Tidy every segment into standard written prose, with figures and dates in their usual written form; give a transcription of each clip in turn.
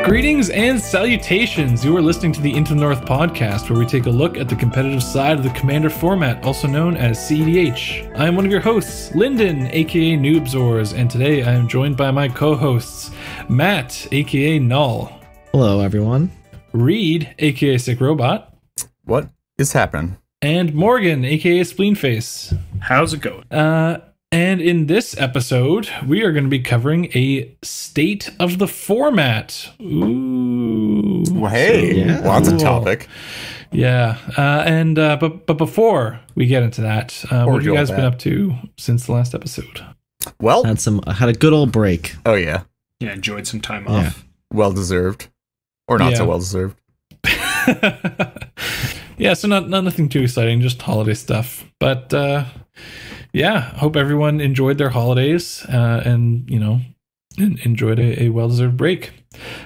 Greetings and salutations. You are listening to the Into the North podcast, where we take a look at the competitive side of the Commander format, also known as CEDH. I am one of your hosts, Lyndon, aka Noobzors, and today I am joined by my co-hosts, Matt, aka Null. Hello, everyone. Reed, aka Sick Robot. What is happening? And Morgan, aka Spleenface. How's it going? And in this episode, we are going to be covering a state of the format. Ooh. Well, hey, Yeah. lots of Cool. topic. Yeah. But before we get into that, what have you guys been up to since the last episode? Well, Had a good old break. oh yeah, Yeah, enjoyed some time Yeah. off. well deserved, or not Yeah. so well deserved. Yeah, so nothing too exciting, just holiday stuff. But yeah, hope everyone enjoyed their holidays and enjoyed a well-deserved break.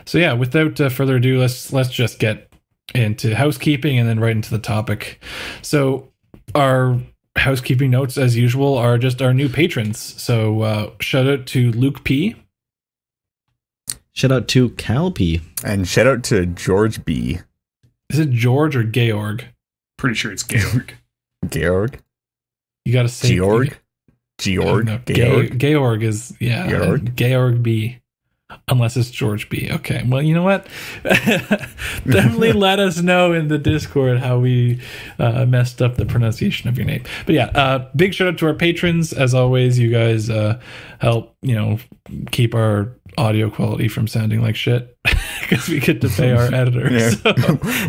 So yeah, without further ado, let's just get into housekeeping and then right into the topic. So our housekeeping notes, as usual, are just our new patrons. So shout out to Luke P. Shout out to Cal P. And shout out to George B. Is it George or Georg? Pretty sure it's Georg. Georg, You got to say Georg, Georg, No, Georg. Georg is Georg? Georg B. Unless it's George B. Okay, well, you know what? Definitely let us know in the Discord how we messed up the pronunciation of your name. But yeah, big shout out to our patrons. As always, you guys help keep our audio quality from sounding like shit because we get to pay our editor. Yeah. So.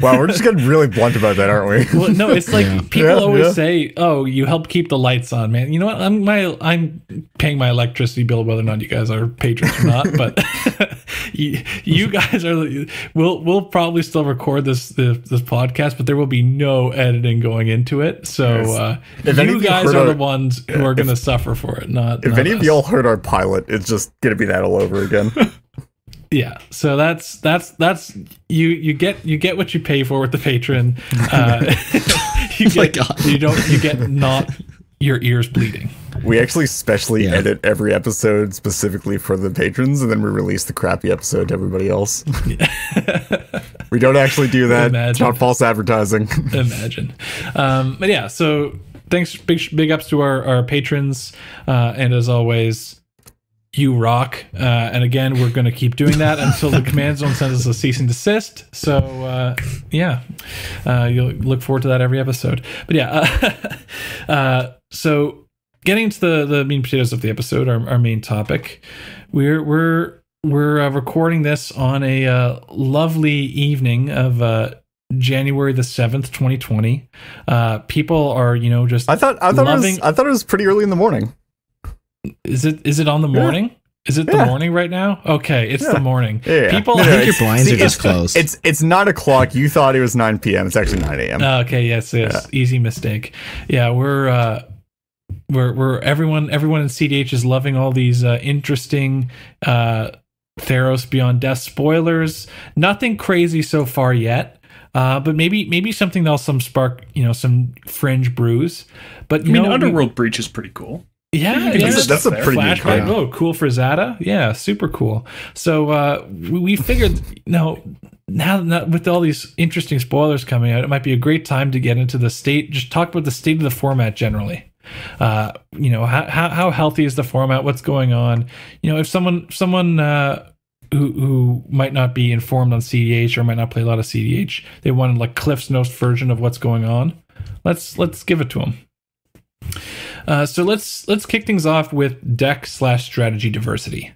Wow, we're just getting really blunt about that, aren't we? Well, no, it's like Yeah. people Yeah, always yeah. say, "Oh, you help keep the lights on, man." You know what? I'm paying my electricity bill whether or not you guys are patrons or not. But you guys are. We'll probably still record this podcast, but there will be no editing going into it. So If any you of you guys heard are our- the ones who are going to suffer for it. Not If not any of us. y'all heard our pilot, it's just gonna be that all over again. Yeah, so that's you get what you pay for with the patron. You get not your ears bleeding. We actually specially Yeah. edit every episode specifically for the patrons, and then we release the crappy episode to everybody else. We don't actually do that. It's Imagine. not false advertising. Imagine. But yeah, so thanks, big ups to our patrons, and as always, you rock. And again, we're going to keep doing that until the command zone sends us a cease and desist. So yeah, you'll look forward to that every episode. But yeah, so getting to the meat and potatoes of the episode, our main topic, we're recording this on a lovely evening of January the 7th, 2020. People are, just I thought it was pretty early in the morning. Is it on the morning? Is it the Yeah. morning right now? Okay, it's the morning. Yeah. People No, I think your it's- blinds see, are just closed. It's 9 o'clock. You thought it was 9 p.m. It's actually 9 a.m. Okay, yes, easy mistake. Yeah, we're everyone in CDH is loving all these interesting Theros Beyond Death spoilers. Nothing crazy so far yet. But maybe something that'll spark some fringe brews. But Underworld Breach is pretty cool. Yeah, That's a pretty neat flashback. card. Oh, cool for Zada. Yeah, super cool. So we figured, now with all these interesting spoilers coming out, it might be a great time to get into the state. Just talk about the state of the format generally. How healthy is the format? What's going on? If someone who might not be informed on CDH or might not play a lot of CDH, they want like Cliff's Notes version of what's going on. Let's give it to them. So let's kick things off with deck/strategy diversity,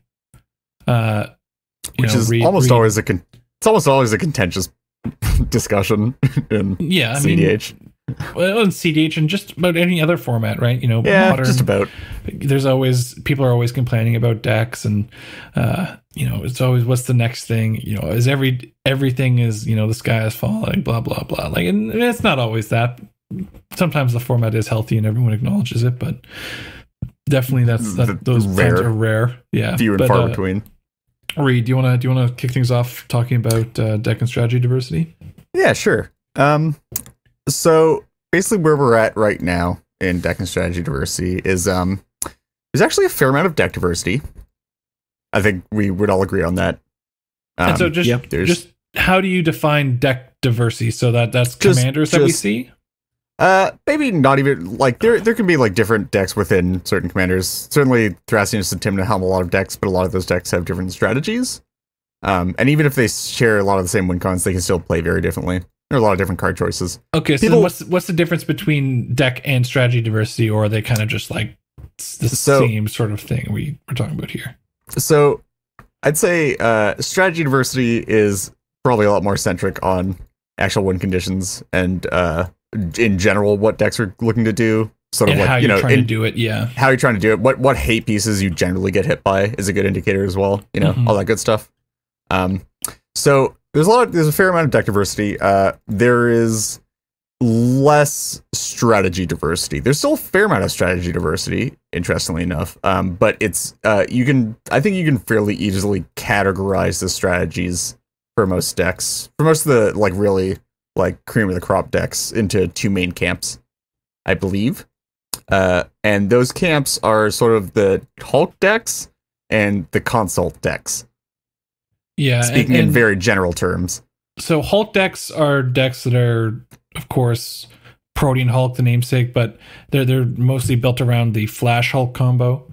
Which is almost always a contentious discussion in CDH. Well, in CDH and just about any other format, right? Yeah, modern, just about. There's always people are always complaining about decks, and it's always what's the next thing? Is everything is the sky is falling, blah blah blah. Like, and it's not always that. Sometimes the format is healthy and everyone acknowledges it, but definitely those times are rare. Yeah, Few and far between. Reed, do you want to kick things off talking about deck and strategy diversity? Yeah, sure. So basically, where we're at right now in deck and strategy diversity is there's actually a fair amount of deck diversity. I think we would all agree on that. And so just yeah, just how do you define deck diversity? So that's commanders that we see? Maybe not even like there can be like different decks within certain commanders. Certainly Thracian and Tymna helm a lot of decks, but a lot of those decks have different strategies. And even if they share a lot of the same win cons, they can still play very differently. There are a lot of different card choices. Okay, so what's the difference between deck and strategy diversity, or are they kind of just like the same sort of thing we're talking about here? So I'd say strategy diversity is probably a lot more centric on actual win conditions and in general what decks are looking to do. Sort of and like how you're trying to do it, yeah. How you're trying to do it. What hate pieces you generally get hit by is a good indicator as well. All that good stuff. So there's a fair amount of deck diversity. There is less strategy diversity. There's still a fair amount of strategy diversity, interestingly enough. But it's I think you can fairly easily categorize the strategies for most decks, for most of the like really like cream of the crop decks, into two main camps, I believe. And those camps are sort of the Hulk decks and the Consult decks. Yeah, speaking in very general terms. So Hulk decks are decks that are, of course, Protean Hulk, the namesake, but they're mostly built around the Flash Hulk combo.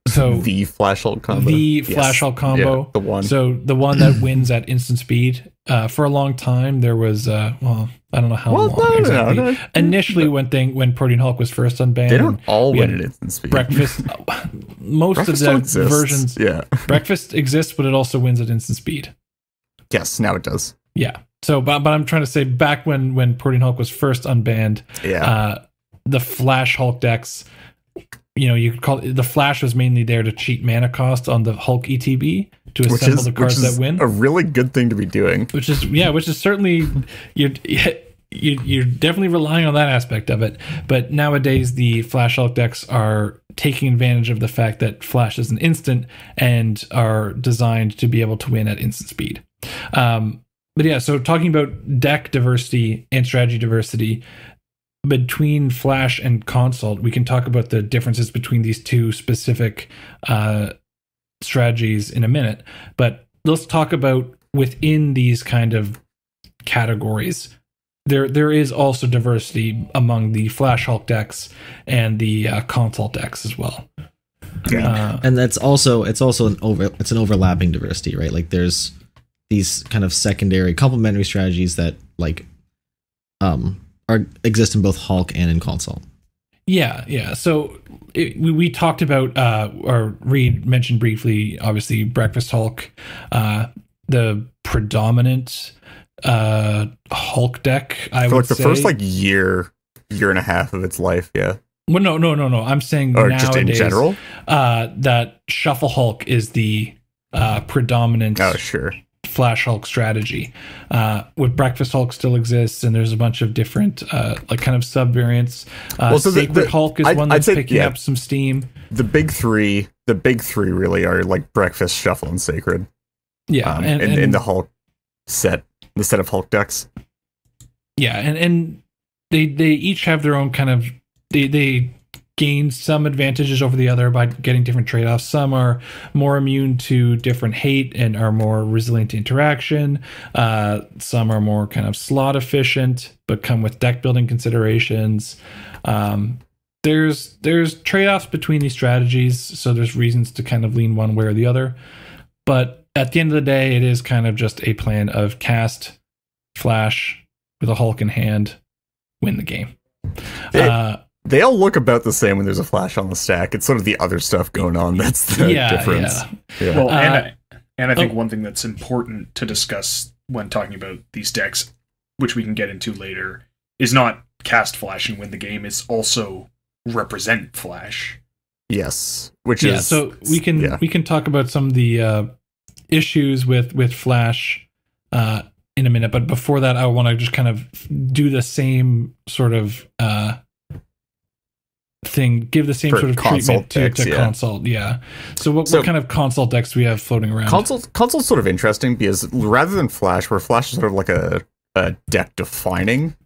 So the Flash Hulk combo. Flash Hulk combo. Yeah, the one. So the one that wins at instant speed. For a long time, there was I don't know how long exactly. No. Initially, when Protean Hulk was first unbanned, they don't all win at instant speed. Breakfast, most of the versions, yeah. Breakfast exists, but it also wins at instant speed. Yes, now it does. Yeah. So, but I'm trying to say, back when Protean Hulk was first unbanned, the Flash Hulk decks, you could call it, the Flash was mainly there to cheat mana cost on the Hulk ETB to assemble the cards that win. A really good thing to be doing. Which is certainly you're definitely relying on that aspect of it. But nowadays the Flash Hulk decks are taking advantage of the fact that Flash is an instant and are designed to be able to win at instant speed. But yeah, so talking about deck diversity and strategy diversity between Flash and Consult, we can talk about the differences between these two specific strategies in a minute. But let's talk about within these kind of categories. There is also diversity among the Flash Hulk decks and the Consult decks as well. Yeah. And it's an overlapping diversity, right? Like there's these kind of secondary complementary strategies that like exist in both Hulk and in Consult. Yeah. So we talked about or Reed mentioned briefly, obviously Breakfast Hulk, the predominant Hulk deck. I would say the first year and a half of its life. Yeah. Well, no. I'm saying or nowadays, just in general, that Shuffle Hulk is the predominant. Oh, sure. Flash Hulk strategy. With Breakfast Hulk still exists, and there's a bunch of different kind of sub variants. Sacred Hulk is one that's picking up some steam. The big three really are like Breakfast, Shuffle, and Sacred. Yeah, and in the Hulk set, the set of Hulk decks. Yeah, and they each have their own kind of they gain some advantages over the other by getting different trade-offs. Some are more immune to different hate and are more resilient to interaction. Some are more kind of slot efficient, but come with deck building considerations. There's trade-offs between these strategies, so there's reasons to kind of lean one way or the other. But at the end of the day, it is kind of just a plan of cast Flash with a Hulk in hand, win the game. They all look about the same when there's a Flash on the stack. It's sort of the other stuff going on that's the difference. Yeah. Well, and I think one thing that's important to discuss when talking about these decks, which we can get into later, is not cast Flash and win the game. It's also represent Flash. Yes, which is so we can talk about some of the issues with Flash in a minute. But before that, I want to just kind of do the same sort of thing, give the same sort of treatment to Consult. Yeah. So what kind of Consult decks do we have floating around? Consult's sort of interesting because rather than Flash, where Flash is sort of like a deck defining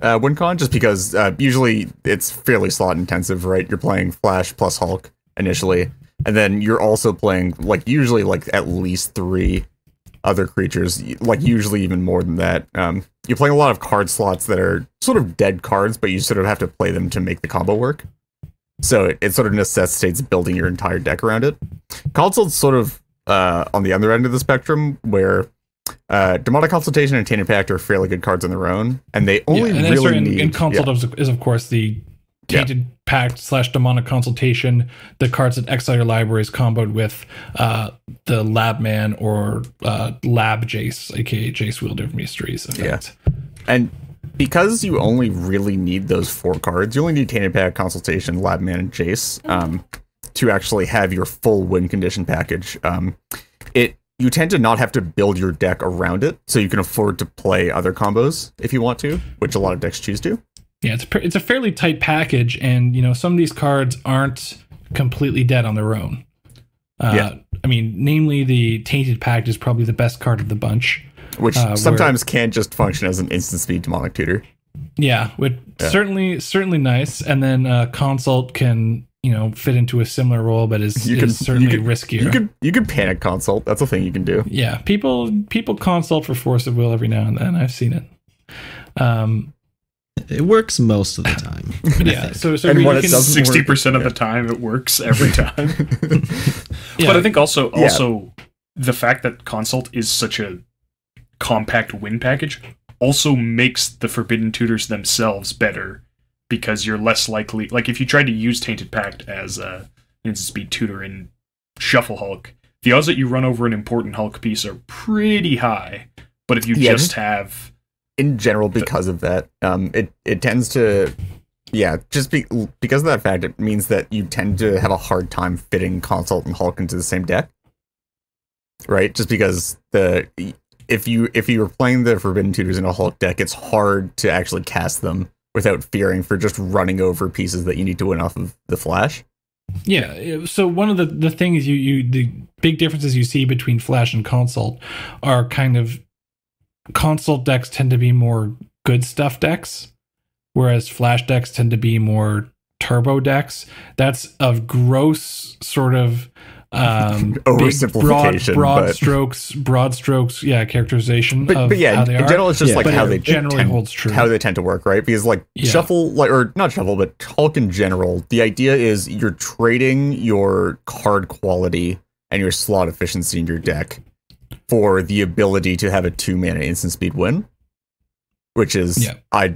win con, just because usually it's fairly slot intensive, right? You're playing Flash plus Hulk initially. And then you're also playing like usually like at least 3 other creatures, like usually even more than that. You're playing a lot of card slots that are sort of dead cards, but you sort of have to play them to make the combo work. So it sort of necessitates building your entire deck around it. Consult's sort of on the other end of the spectrum, where Demonic Consultation and Tainted Pact are fairly good cards on their own, and they only really need... And Consult is, of course, the Tainted Pact / Demonic Consultation, the cards that exile your library is comboed with the Labman or Lab Jace, aka Jace Wielder of Mysteries effect. Yeah. And because you only really need those 4 cards, you only need Tainted Pact, Consultation, Labman, and Jace to actually have your full win condition package. You tend to not have to build your deck around it, so you can afford to play other combos if you want to, which a lot of decks choose to. Yeah, it's a fairly tight package, and some of these cards aren't completely dead on their own. I mean, namely the Tainted Pact is probably the best card of the bunch, which sometimes can just function as an instant speed demonic tutor. Yeah, certainly nice. And then Consult can fit into a similar role, but is certainly riskier. You could panic Consult. That's a thing you can do. Yeah, people consult for Force of Will every now and then. I've seen it. It works most of the time. Yeah, so and when it does 60% of the time, it works every time. But I think also the fact that Consult is such a compact win package also makes the Forbidden Tutors themselves better, because you're less likely, like if you tried to use Tainted Pact as a instant speed tutor in Shuffle Hulk, the odds that you run over an important Hulk piece are pretty high. But if you just have, in general, because of that, it tends to, because of that fact, it means that you tend to have a hard time fitting Consult and Hulk into the same deck, right? Just because if you were playing the Forbidden Tutors in a Hulk deck, it's hard to actually cast them without fearing for just running over pieces that you need to win off of the Flash. Yeah, so one of the things the big differences you see between Flash and Consult are kind of Consult decks tend to be more good stuff decks, whereas Flash decks tend to be more turbo decks. That's a gross sort of oversimplification, broad strokes, characterization but how they are. In general, it's just like how they generally holds true. How they tend to work, right? Because Shuffle, or not Shuffle, but Hulk in general, the idea is you're trading your card quality and your slot efficiency in your deck for the ability to have a 2-mana instant speed win, which is I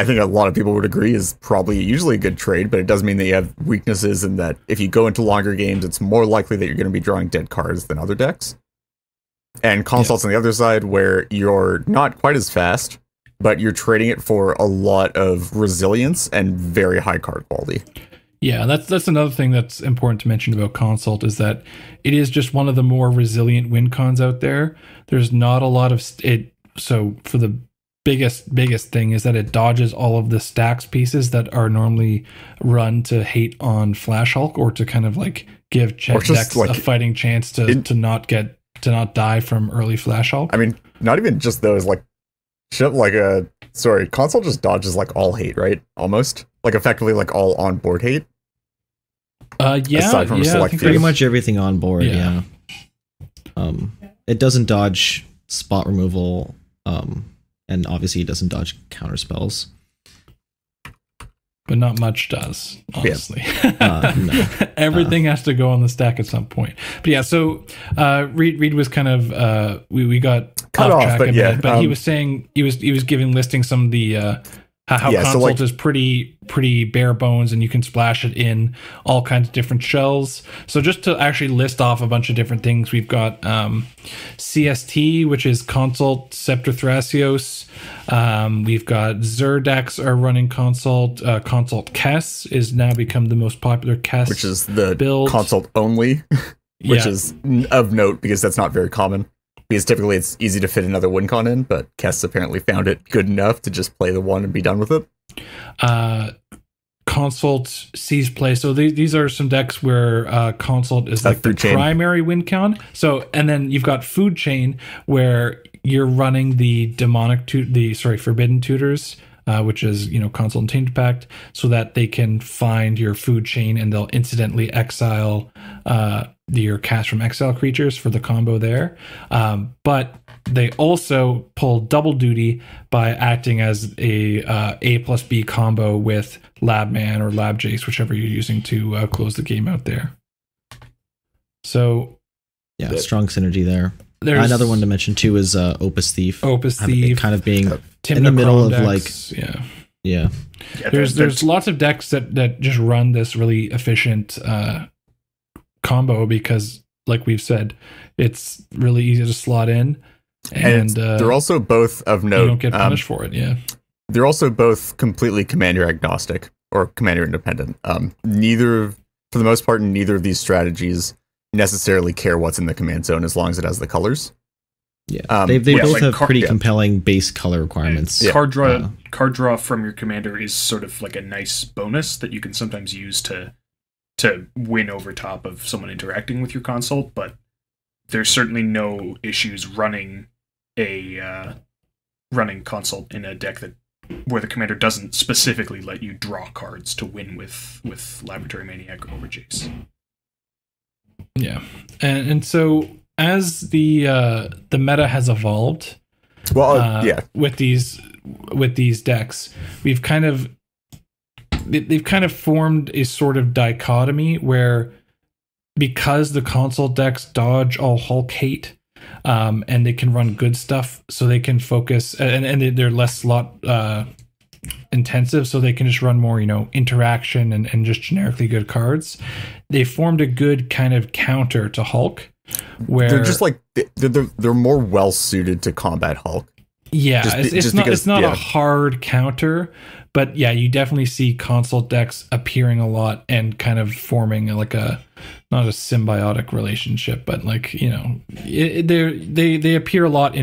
think a lot of people would agree is probably usually a good trade, but it does mean that you have weaknesses in that if you go into longer games, it's more likely that you're going to be drawing dead cards than other decks. And Consult's on the other side, where you're not quite as fast, but you're trading it for a lot of resilience and very high card quality. Yeah, that's another thing that's important to mention about Consult, is that it is just one of the more resilient win cons out there. There's not a lot of it. So for the biggest thing is that it dodges all of the stacks pieces that are normally run to hate on Flash Hulk, or to kind of like give decks a fighting chance to not die from early Flash Hulk. I mean, not even just those, Consult just dodges like all hate, right? Almost like effectively like all on board hate. Aside from select pretty much everything on board. Yeah. It doesn't dodge spot removal. And obviously it doesn't dodge counter spells. But not much does, honestly. No. Everything has to go on the stack at some point. But yeah, so Reed was kind of we got cut off track a bit, but he was saying he was listing some of the how Consult is pretty bare bones, and you can splash it in all kinds of different shells. So just to actually list off a bunch of different things, we've got CST, which is Consult Scepter Thrasios. We've got Zerdex are running Consult. Consult Kess is now become the most popular Kess, which is the build. Consult only, which is of note because that's not very common. Because typically it's easy to fit another WinCon in, but Kess apparently found it good enough to just play the one and be done with it. Consult sees play. So these are some decks where Consult is like the primary WinCon. So, and then you've got Food Chain, where you're running the Forbidden Tutors which is, Consult and Tainted Pact, so that they can find your food chain and they'll incidentally exile your Cast from Exile creatures for the combo there. But they also pull double duty by acting as a plus B combo with Labman or Lab Jace, whichever you're using to close the game out there. So yeah, strong synergy there. There's another one to mention too is Opus Thief. Opus Thief, kind of being Tim in the middle of decks, yeah. There's lots of decks that just run this really efficient combo because, like we've said, it's really easy to slot in, and they're also both of note. You don't get punished for it. Yeah, they're also both completely commander agnostic or commander independent. Neither, for the most part, neither of these strategies necessarily care what's in the command zone as long as it has the colors. Yeah, they both have pretty compelling base color requirements. Card draw from your commander is sort of like a nice bonus that you can sometimes use to win over top of someone interacting with your consult, but there's certainly no issues running consult in a deck where the commander doesn't specifically let you draw cards to win with Laboratory Maniac or Jace. Yeah, and so as the meta has evolved, with these decks, they've kind of formed a sort of dichotomy where, because the console decks dodge all Hulk hate, and they can run good stuff, so they can focus, and they're less slot intensive, so they can just run more, interaction and just generically good cards. They formed a good kind of counter to Hulk, where they're just like they're more well suited to combat Hulk. Yeah, it's not a hard counter, but yeah, you definitely see console decks appearing a lot and kind of forming like not a symbiotic relationship, but like, they appear a lot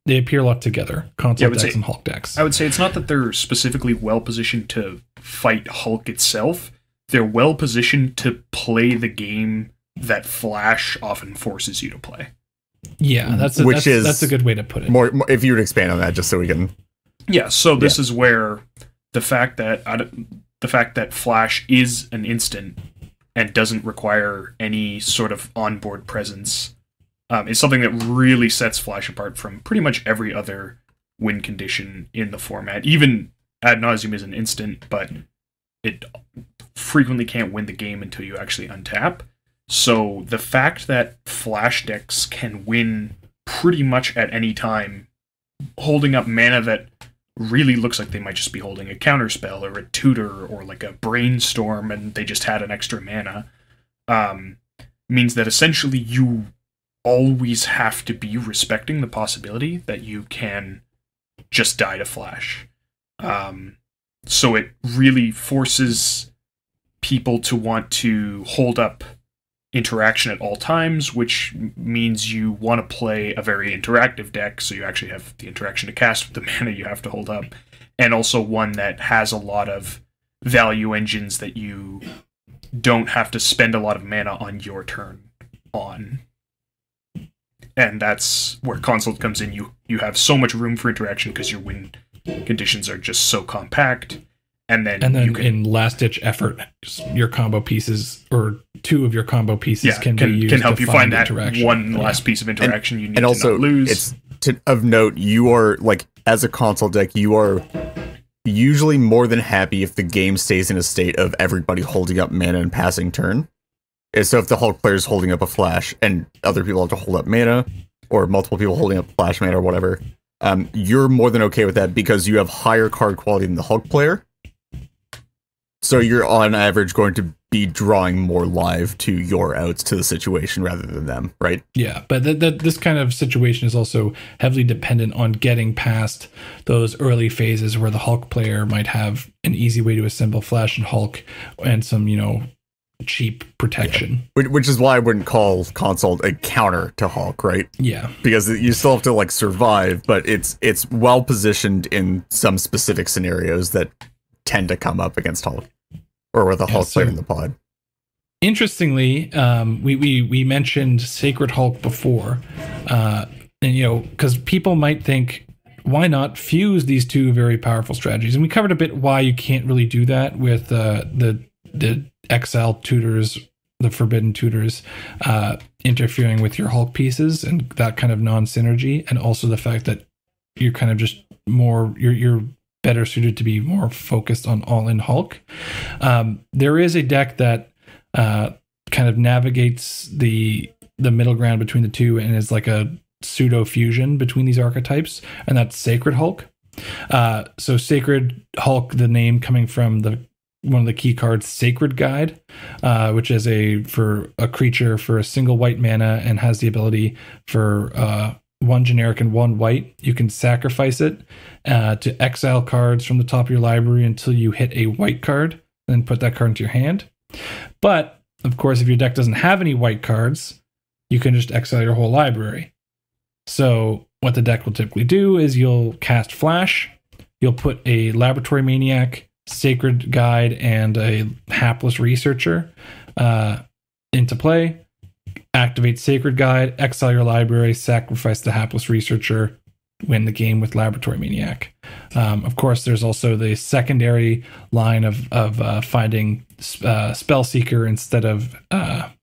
they appear a lot together, console decks and Hulk decks. I would say it's not that they're specifically well positioned to fight Hulk itself. They're well positioned to play the game that Flash often forces you to play. Yeah, that's a good way to put it. More, if you would expand on that, just so we can. Yeah, so this is where the fact that Flash is an instant and doesn't require any sort of onboard presence is something that really sets Flash apart from pretty much every other win condition in the format. Even Ad Nauseam is an instant, but it frequently can't win the game until you actually untap. So the fact that Flash decks can win pretty much at any time, holding up mana that really looks like they might just be holding a counterspell or a tutor or like a brainstorm and they just had an extra mana, means that essentially you always have to be respecting the possibility that you can just die to Flash. So it really forces people to want to hold up interaction at all times, which means you want to play a very interactive deck, so you actually have the interaction to cast with the mana you have to hold up, and also one that has a lot of value engines that you don't have to spend a lot of mana on your turn on. And that's where Consult comes in. You have so much room for interaction because your win conditions are just so compact. And then you can, in last ditch effort, your combo pieces or two of your combo pieces can be used can help to you find that one last piece of interaction you need and also, to not lose. It's of note, you are like, as a console deck, you are usually more than happy if the game stays in a state of everybody holding up mana and passing turn. So if the Hulk player is holding up a Flash and other people have to hold up mana, or multiple people holding up Flash mana or whatever, you're more than okay with that because you have higher card quality than the Hulk player. So you're on average going to be drawing more live to your outs to the situation rather than them, right? Yeah, but this kind of situation is also heavily dependent on getting past those early phases where the Hulk player might have an easy way to assemble Flash and Hulk and some, cheap protection. Yeah. Which is why I wouldn't call Consult a counter to Hulk, right? Yeah. Because you still have to like survive, but it's well positioned in some specific scenarios that tend to come up against Hulk. Or with a Hulk player in the pod. Interestingly, we mentioned Sacred Hulk before, and because people might think why not fuse these two very powerful strategies? And we covered a bit why you can't really do that with the XL tutors, the forbidden tutors, interfering with your Hulk pieces and that kind of non-synergy, and also the fact that you're kind of just more you're better suited to be more focused on all-in Hulk. There is a deck that kind of navigates the middle ground between the two and is like a pseudo fusion between these archetypes, and that's Sacred Hulk. So Sacred Hulk, the name coming from one of the key cards, Sacred Guide, which is a creature for a single white mana and has the ability for 1 generic and 1 white. You can sacrifice it to exile cards from the top of your library until you hit a white card, and then put that card into your hand. But of course, if your deck doesn't have any white cards, you can just exile your whole library. So what the deck will typically do is you'll cast Flash, you'll put a Laboratory Maniac, Sacred Guide, and a Hapless Researcher into play, activate Sacred Guide, exile your library, sacrifice the Hapless Researcher, win the game with Laboratory Maniac. Of course, there's also the secondary line of finding Spellseeker instead of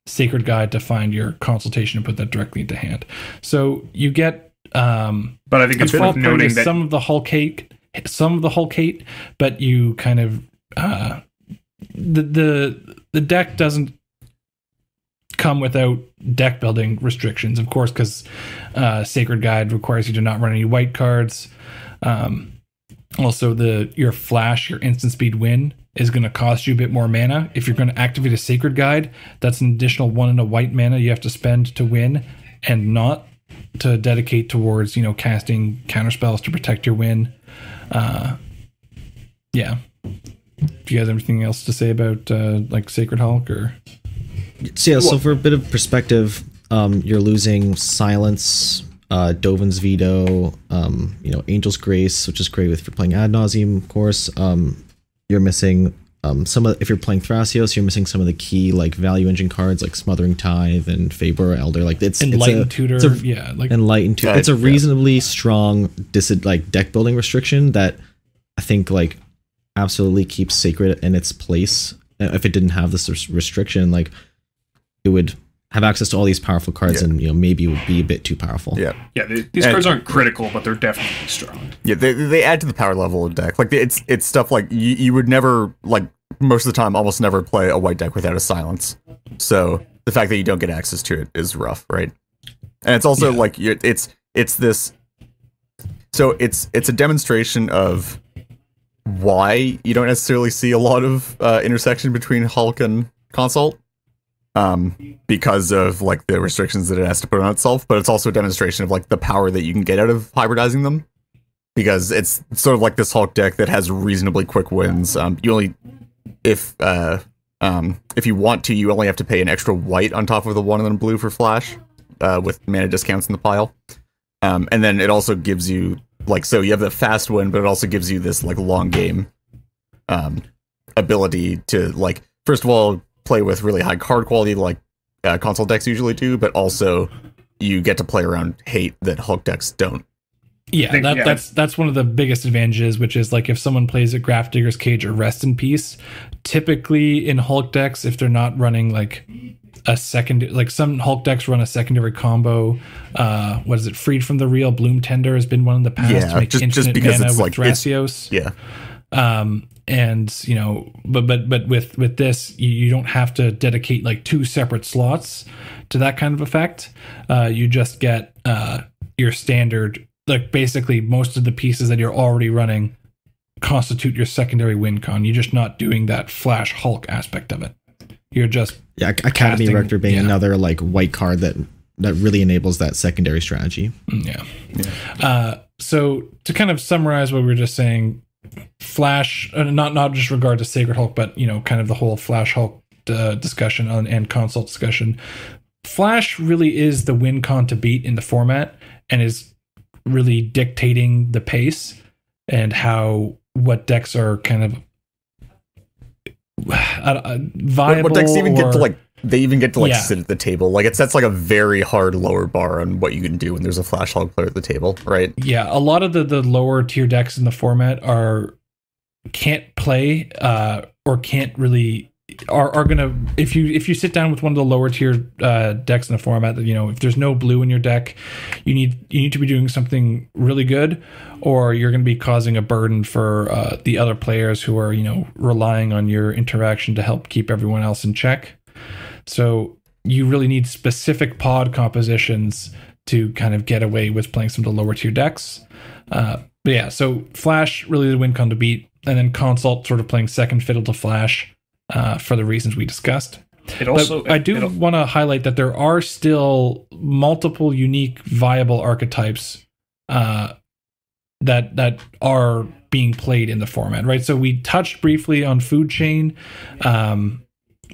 Sacred Guide to find your Consultation and put that directly into hand. So you get, but I think it's worth noting that some of the Hulk hate, but you kind of the deck doesn't come without deck building restrictions, of course, because Sacred Guide requires you to not run any white cards. Also, your Flash, your instant speed win, is going to cost you a bit more mana. If you're going to activate a Sacred Guide, that's an additional 1 and a white mana you have to spend to win, and not to dedicate towards, casting counterspells to protect your win. Yeah. Do you guys have anything else to say about like Sacred Hulk or? So for a bit of perspective, you're losing Silence, Dovin's Veto, Angel's Grace, which is great if you're playing Ad Nauseam, of course. You're missing if you're playing Thrasios, you're missing some of the key like value engine cards like Smothering Tithe and Faber Elder. Like Enlightened Tutor, Enlightened Tutor. It's a reasonably strong deck building restriction that I think like absolutely keeps Sacred in its place. If it didn't have this restriction, like it would have access to all these powerful cards, and maybe it would be a bit too powerful. These cards aren't critical, but they're definitely strong. They add to the power level of deck. Like it's stuff like you would never, like most of the time, almost never play a white deck without a Silence. So the fact that you don't get access to it is rough, right? And it's also like it's this. So it's a demonstration of why you don't necessarily see a lot of intersection between Hulk and Consult. Because of like the restrictions that it has to put on itself, but it's also a demonstration of like the power that you can get out of hybridizing them, because it's sort of like this Hulk deck that has reasonably quick wins. You only, if you want to, you only have to pay an extra white on top of the 1 and then blue for Flash, with mana discounts in the pile. And then it also gives you like, so you have the fast win, but it also gives you this like long game ability to like, first of all, play with really high card quality like console decks usually do, but also you get to play around hate that Hulk decks don't. That's one of the biggest advantages, which is like if someone plays a Grafdigger's Cage or Rest in Peace, typically in Hulk decks, if they're not running like a second, like some Hulk decks run a secondary combo. What is it? Freed from the Real, Bloom Tender has been one in the past to make just because mana it's with like Thrasios. And but with this, you don't have to dedicate like 2 separate slots to that kind of effect. You just get your standard, like basically most of the pieces that you're already running constitute your secondary win con. You're just not doing that Flash Hulk aspect of it. You're just Academy Rector being another like white card that really enables that secondary strategy. So to kind of summarize what we were just saying, Flash, not just regard to Sacred Hulk, but kind of the whole Flash Hulk discussion and Consult discussion. Flash really is the win con to beat in the format, and is really dictating the pace and what decks are kind of viable. What decks even get to like they even get to like sit at the table. Like it sets like a very hard lower bar on what you can do when there's a Flash Hulk player at the table, right? Yeah, a lot of the lower tier decks in the format can't play or can't really are gonna, if you sit down with one of the lower tier decks in the format, that, you know, if there's no blue in your deck, you need to be doing something really good, or you're going to be causing a burden for the other players who are, you know, relying on your interaction to help keep everyone else in check. So you really need specific pod compositions to kind of get away with playing some of the lower tier decks. But yeah, so Flash really the win con to beat, and then Consult sort of playing second fiddle to Flash for the reasons we discussed. I do want to highlight that there are still multiple unique viable archetypes that are being played in the format, right? So we touched briefly on Food Chain,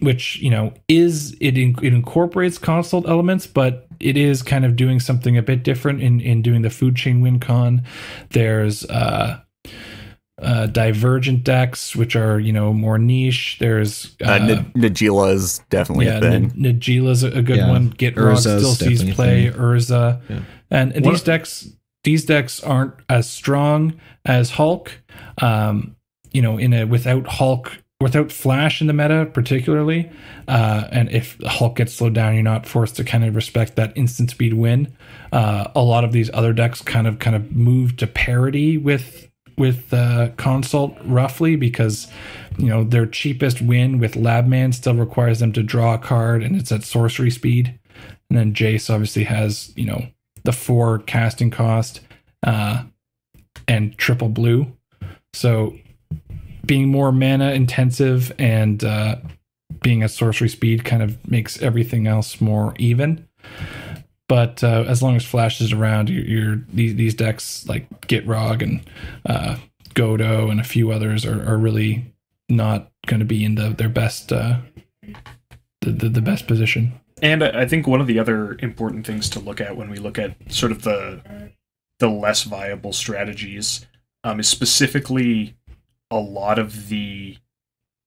which, you know, it incorporates Consult elements, but it is kind of doing something a bit different in doing the Food Chain win con. There's Divergent decks, which are, you know, more niche. There's Najeela is definitely a thing. Najeela's a good one. Gitrog still sees play. Urza, and these decks aren't as strong as Hulk. You know, without Flash in the meta particularly, and if Hulk gets slowed down, you're not forced to kind of respect that instant speed win. A lot of these other decks kind of move to parity with Consult roughly, because, you know, their cheapest win with Labman still requires them to draw a card, and it's at sorcery speed. And then Jace obviously has, you know, the 4 casting cost and triple blue. So being more mana intensive and being at sorcery speed kind of makes everything else more even. But as long as Flash is around, these decks like Gitrog and Godo and a few others are really not going to be in their best the best position. And I think one of the other important things to look at when we look at sort of the less viable strategies is specifically a lot of the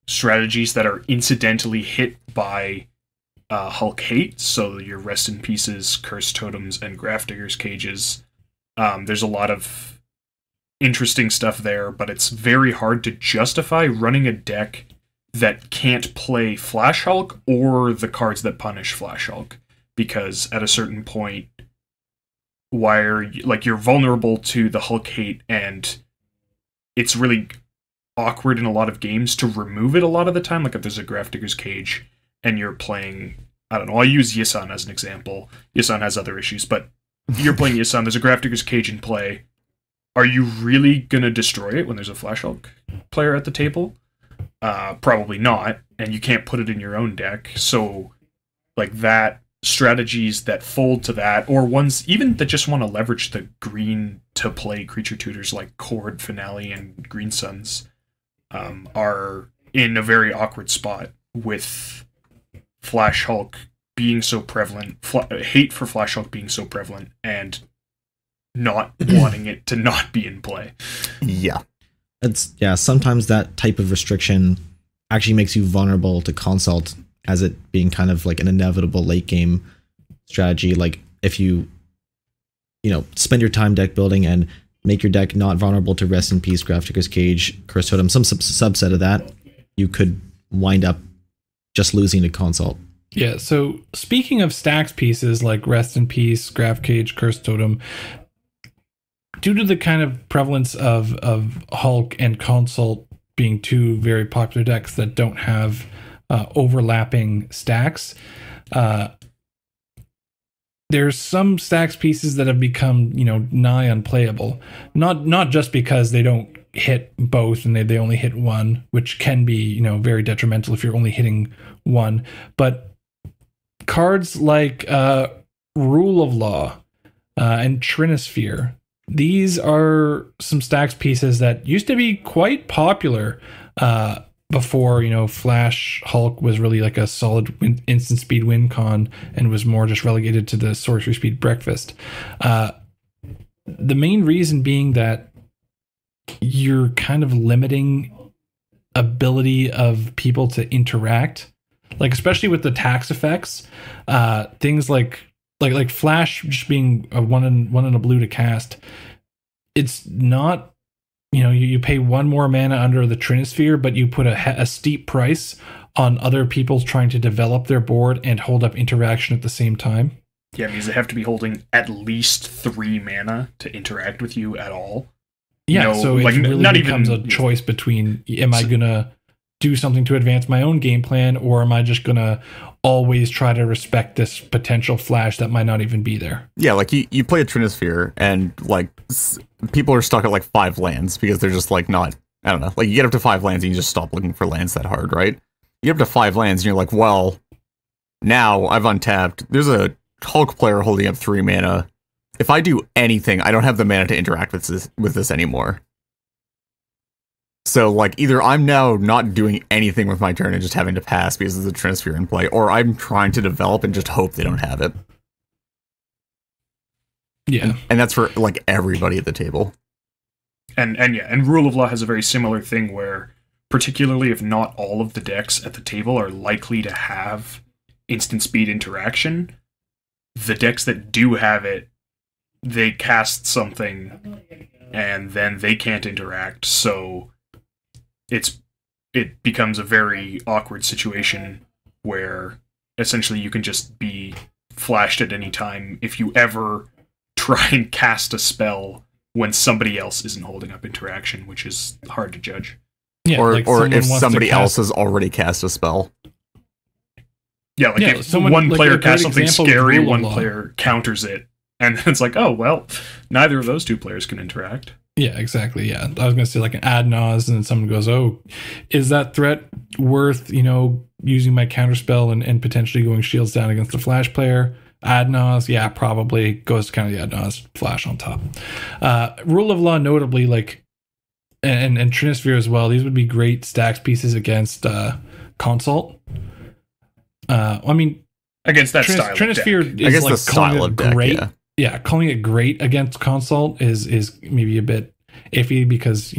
strategies that are incidentally hit by Hulk hate, so your Rest in Pieces, Cursed Totems, and Grafdigger's Cages. There's a lot of interesting stuff there, but it's very hard to justify running a deck that can't play Flash Hulk or the cards that punish Flash Hulk, because at a certain point, you're vulnerable to the Hulk hate, and it's really awkward in a lot of games to remove it a lot of the time. Like if there's a Grafdigger's Cage and you're playing, I don't know, I'll use Yisan as an example. Yisan has other issues, but you're playing Yisan, there's a Grafdigger's Cage in play. Are you really going to destroy it when there's a Flash Hulk player at the table? Probably not, and you can't put it in your own deck. So, like that, strategies that fold to that, or ones even that just want to leverage the green to play creature tutors like Chord, Finale, and Green Suns, are in a very awkward spot with Flash Hulk being so prevalent, hate for Flash Hulk being so prevalent, and not wanting it to not be in play. Yeah. Sometimes that type of restriction actually makes you vulnerable to Consult, as it being kind of like an inevitable late game strategy. Like if you spend your time deck building and make your deck not vulnerable to Rest in Peace, Grafdigger's Cage, Cursed Totem, some subset of that, you could wind up just losing to Consult. Yeah, so speaking of stacks pieces like Rest in Peace, Graf Cage, Cursed Totem, due to the kind of prevalence of Hulk and Consult being two very popular decks that don't have overlapping stacks, there's some stacks pieces that have become, nigh unplayable. Not just because they don't hit both and they only hit one, which can be, very detrimental if you're only hitting one, but cards like Rule of Law and Trinisphere, these are some stacks pieces that used to be quite popular before, Flash Hulk was really like a solid instant speed win con and was more just relegated to the sorcery speed breakfast. The main reason being that you're kind of limiting ability of people to interact. like especially with the tax effects, things like Flash just being a one in a blue to cast. It's not, you pay one more mana under the Trinisphere, but you put a steep price on other people trying to develop their board and hold up interaction at the same time. Yeah, because they have to be holding at least 3 mana to interact with you at all. Yeah, so it really becomes a choice between, am I going to do something to advance my own game plan, or am I just going to always try to respect this potential Flash that might not even be there? Yeah, like you play a Trinisphere, and like people are stuck at like 5 lands because they're just like not, I don't know, like you get up to 5 lands and you just stop looking for lands that hard, right? You get up to 5 lands and you're like, well, now I've untapped. There's a Hulk player holding up 3 mana. If I do anything, I don't have the mana to interact with this anymore. So, like, either I'm now not doing anything with my turn and just having to pass because there's a Trinisphere in play, or I'm trying to develop and just hope they don't have it. Yeah. And that's for, like, everybody at the table. And Rule of Law has a very similar thing where, particularly if not all of the decks at the table are likely to have instant speed interaction, the decks that do have it, they cast something and then they can't interact, so it becomes a very awkward situation where essentially you can just be flashed at any time if you ever try and cast a spell when somebody else isn't holding up interaction, which is hard to judge. Yeah, or if somebody else has has already cast a spell. Yeah, like if someone, one like player a great casts something example of scary, Rule of one Law. player counters it, and then it's like, oh, well, neither of those 2 players can interact. Yeah, exactly. Yeah, I was going to say like an ad nause, and then someone goes, "Oh, is that threat worth using my counterspell and potentially going shields down against the Flash player?" Ad nause, yeah, probably goes to kind of the ad nause, Flash on top. Rule of Law, notably, like and Trinisphere as well. These would be great stacks pieces against Consult. I mean, Against that style of Trinisphere deck. is I guess like the style of deck, great. yeah. Yeah, calling it great against Consult is maybe a bit iffy because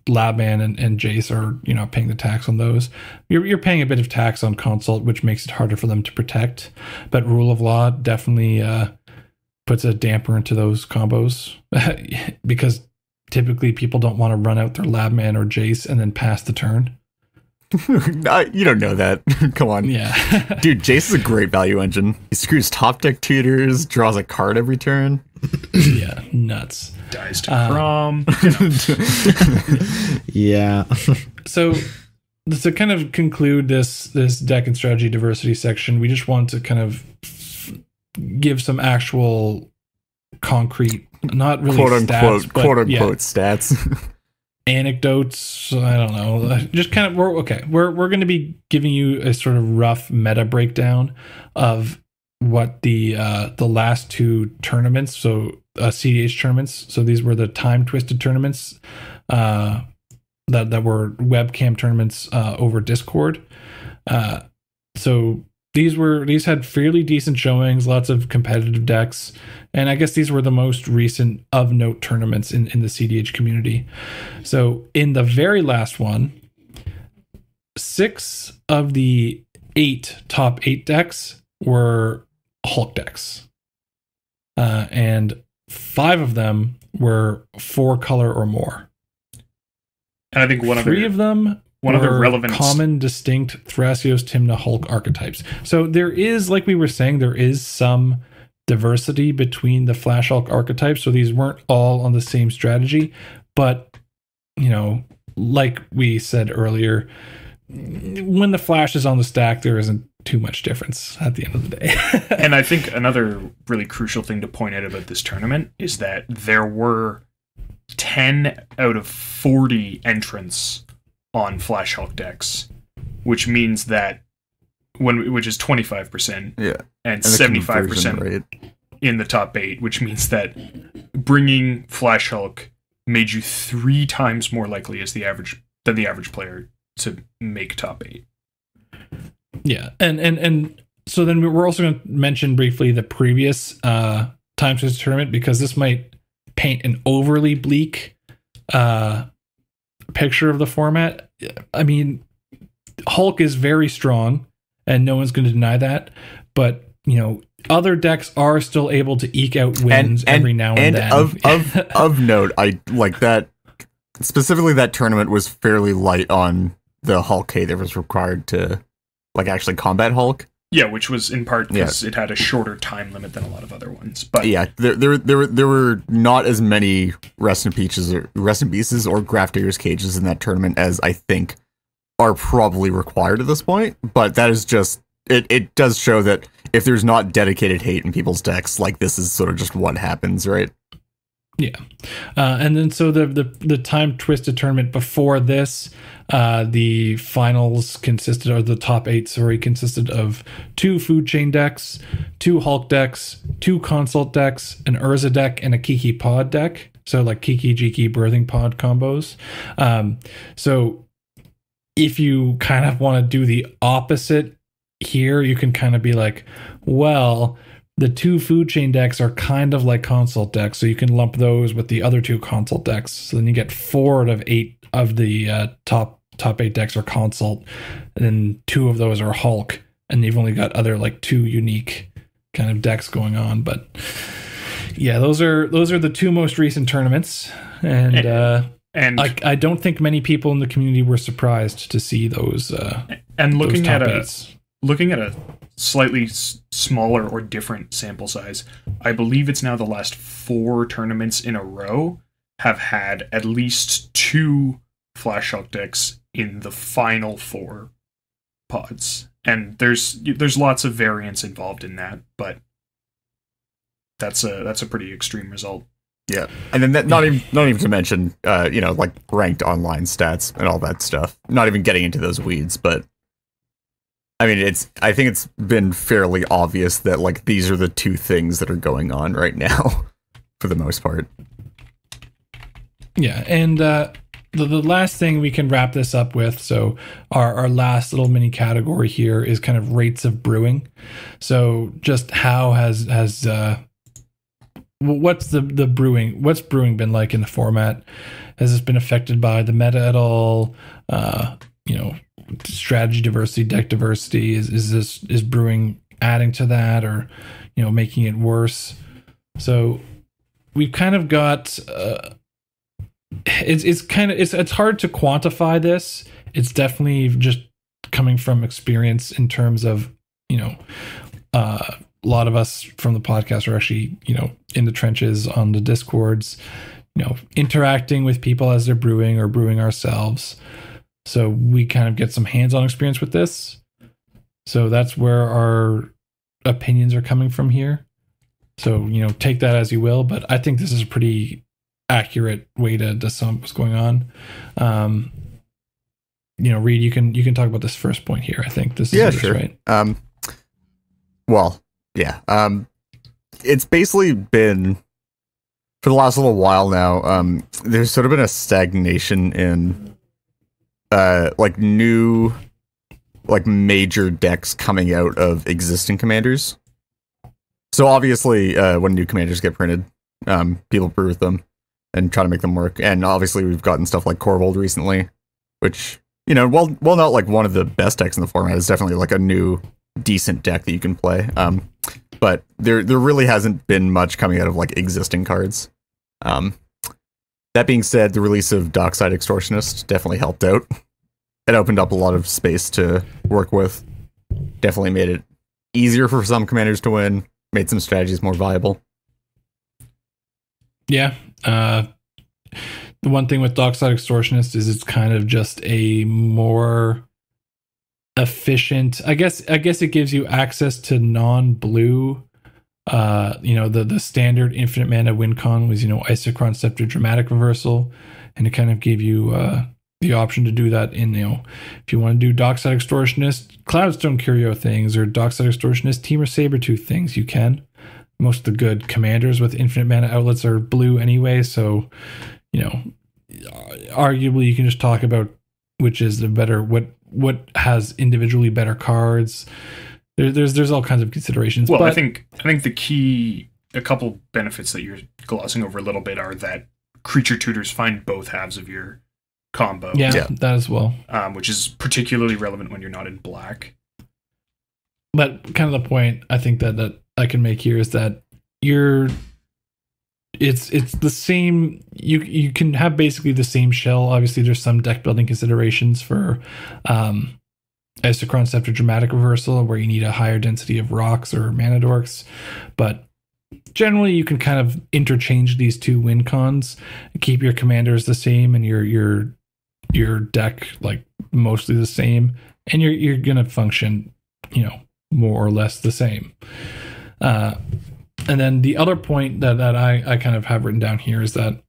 Labman and Jace are paying the tax on those. You're paying a bit of tax on Consult, which makes it harder for them to protect. But Rule of Law definitely puts a damper into those combos because typically people don't want to run out their Labman or Jace and then pass the turn. You don't know that. Come on. Yeah. Dude, Jace is a great value engine. He screws top deck tutors, draws a card every turn. Yeah, nuts. Dies to Crom. Yeah. So to kind of conclude this deck and strategy diversity section, we just want to kind of give some actual concrete, not really Quote unquote, stats, but quote unquote stats. Anecdotes. I don't know. Just kind of we're going to be giving you a sort of rough meta breakdown of what the last 2 tournaments, so CDH tournaments. So these were the time twisted tournaments that were webcam tournaments over Discord. So these had fairly decent showings, lots of competitive decks, and I guess these were the most recent of note tournaments in the CDH community. So in the very last one, 6 of the 8 top 8 decks were Hulk decks, and 5 of them were 4 color or more. And I think one of them other relevant common, distinct Thrasios, Tymna, Hulk archetypes. So there is, like we were saying, there is some diversity between the Flash Hulk archetypes. So these weren't all on the same strategy, but like we said earlier, when the Flash is on the stack, there isn't too much difference at the end of the day. And I think another really crucial thing to point out about this tournament is that there were 10 out of 40 entrants on Flash Hulk decks, which means that which is 25%, Yeah. and the 75% conversion in the top 8, which means that bringing Flash Hulk made you 3 times more likely than the average player to make top 8. Yeah, and so then we're also going to mention briefly the previous Time Twisted tournament, because this might paint an overly bleak picture of the format. I mean, Hulk is very strong, and no one's going to deny that. But other decks are still able to eke out wins every now and then. Of note, I like that specifically. That tournament was fairly light on the Hulk K that was required to actually combat Hulk. Yeah, which was in part because it had a shorter time limit than a lot of other ones. But yeah, there were not as many Rest in Pieces or Graft Digger's Cages in that tournament as I think are probably required at this point. But that is just it does show that if there's not dedicated hate in people's decks, this is sort of just what happens, right? Yeah, and then so the time twisted tournament before this, the finals consisted, or the top 8, consisted of 2 Food Chain decks, 2 Hulk decks, 2 Consult decks, an Urza deck, and a Kiki Pod deck. So Kiki Jiki Birthing Pod combos. So if you kind of want to do the opposite here, you can kind of be well, the 2 Food Chain decks are kind of like Consult decks, so you can lump those with the other 2 Consult decks. So then you get 4 out of 8 of the top 8 decks are Consult, and then 2 of those are Hulk, and you've only got other 2 unique kind of decks going on. But yeah, those are the 2 most recent tournaments, and I don't think many people in the community were surprised to see those. And looking at eights. a slightly smaller or different sample size, I believe it's now the last 4 tournaments in a row have had at least 2 Flash Hulk decks in the final 4 pods, and there's lots of variance involved in that, but that's a pretty extreme result. Yeah, and then not even to mention ranked online stats and all that stuff. Not even getting into those weeds, but I mean, I think it's been fairly obvious that these are the 2 things that are going on right now, for the most part. Yeah, and the last thing we can wrap this up with, so our last little mini category here is kind of rates of brewing. So just how has what's brewing been like in the format? Has this been affected by the meta at all? Strategy diversity, deck diversity, is brewing adding to that, or making it worse? So we've kind of got it's hard to quantify this. It's definitely just coming from experience in terms of a lot of us from the podcast are actually in the trenches on the Discords, interacting with people as they're brewing or brewing ourselves. So we kind of get some hands-on experience with this. So that's where our opinions are coming from here. So, take that as you will, but I think this is a pretty accurate way to sum up what's going on. Reed, you can talk about this first point here. I think this is sure. Right. It's basically been, for the last little while now, there's sort of been a stagnation in new major decks coming out of existing commanders. So obviously when new commanders get printed, people brew with them and try to make them work. And obviously we've gotten stuff like Korvold recently, which while not one of the best decks in the format, is definitely a new decent deck that you can play. But there really hasn't been much coming out of existing cards. That being said, the release of Dockside Extortionist definitely helped out. It opened up a lot of space to work with. Definitely made it easier for some commanders to win. Made some strategies more viable. Yeah. The one thing with Dockside Extortionist is it's kind of just a more efficient. I guess it gives you access to non-blue. The standard infinite mana win con was Isochron Scepter Dramatic Reversal, and it kind of gave you the option to do that in if you want to do Dockside Extortionist Cloudstone Curio things or Dockside Extortionist Temur Sabertooth things, you can. Most of the good commanders with infinite mana outlets are blue anyway, so arguably you can just talk about which is the better, what has individually better cards. There's all kinds of considerations. Well, but I think a couple benefits that you're glossing over a little bit are that creature tutors find both halves of your combo. Yeah, that as well. Which is particularly relevant when you're not in black. but kind of the point I think that I can make here is that it's the same. You can have basically the same shell. Obviously, there's some deck building considerations for Isochron Scepter Dramatic Reversal, where you need a higher density of rocks or mana dorks, but generally you can kind of interchange these two win cons, keep your commanders the same and your deck like mostly the same, and you're gonna function, more or less the same. And then the other point that I kind of have written down here is that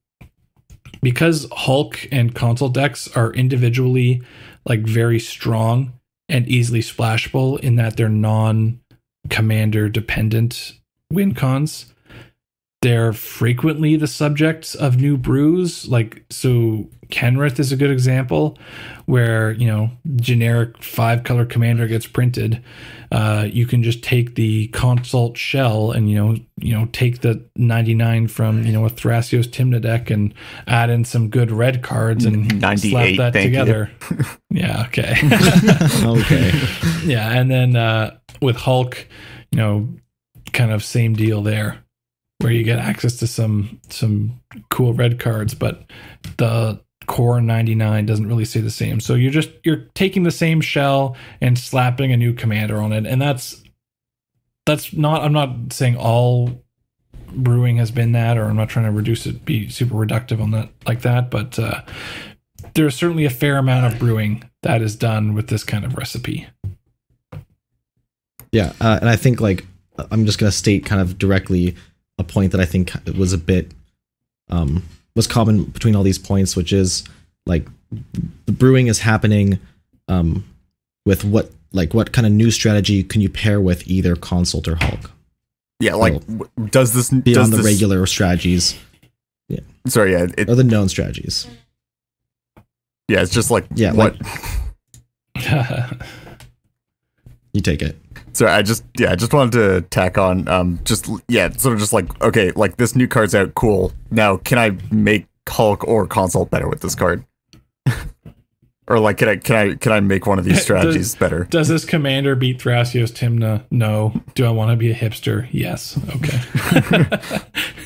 because Hulk and console decks are individually like very strong and easily splashable in that they're non-commander dependent win cons, they're frequently the subjects of new brews. Like, so Kenrith is a good example where, generic 5-color commander gets printed. You can just take the consult shell and, take the 99 from, a Thrasios Tymna deck and add in some good red cards and slap that together. Yeah. Okay. Okay. Yeah. And then with Hulk, kind of same deal there, where you get access to some cool red cards, but the core 99 doesn't really say the same. So you're taking the same shell and slapping a new commander on it, and that's not. I'm not saying all brewing has been that, or I'm not trying to be super reductive on that like that, but there's certainly a fair amount of brewing that is done with this kind of recipe. Yeah, and I think like I'm just gonna state kind of directly a point that I think was a bit was common between all these points, which is like the brewing is happening with what kind of new strategy can you pair with either Consult or Hulk? Yeah, like does this beyond the regular strategies? Yeah, sorry, yeah, or the known strategies. Yeah, it's just like what you take it. So I just wanted to tack on sort of just like, okay, like this new card's out, cool. Now can I make Hulk or Consult better with this card? Or like can I make one of these strategies better? Does this commander beat Thrasios Tymna? No. Do I want to be a hipster? Yes. Okay.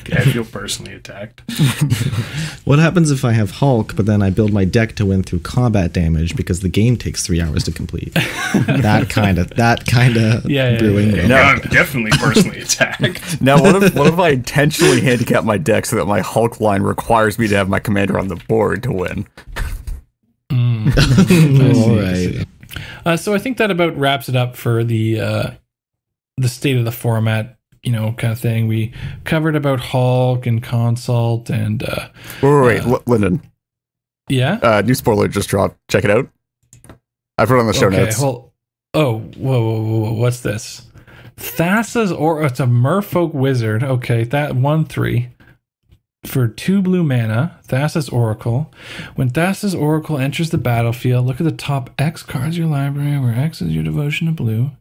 Okay, I feel personally attacked. What happens if I have Hulk, but then I build my deck to win through combat damage because the game takes 3 hours to complete? that kind of brewing. Yeah. No, I'm definitely personally attacked. Now, what if I intentionally handicap my deck so that my Hulk line requires me to have my commander on the board to win? All right. So I think that about wraps it up for the state of the format, kind of thing. We covered about Hulk and Consult and wait, Lyndon. Yeah. New spoiler just dropped. Check it out. I put it on the show notes. Whoa! What's this? Thassa's it's a Merfolk Wizard. Okay, that 1/3. For 2 blue mana, Thassa's Oracle. When Thassa's Oracle enters the battlefield, look at the top X cards of your library, where X is your devotion to blue.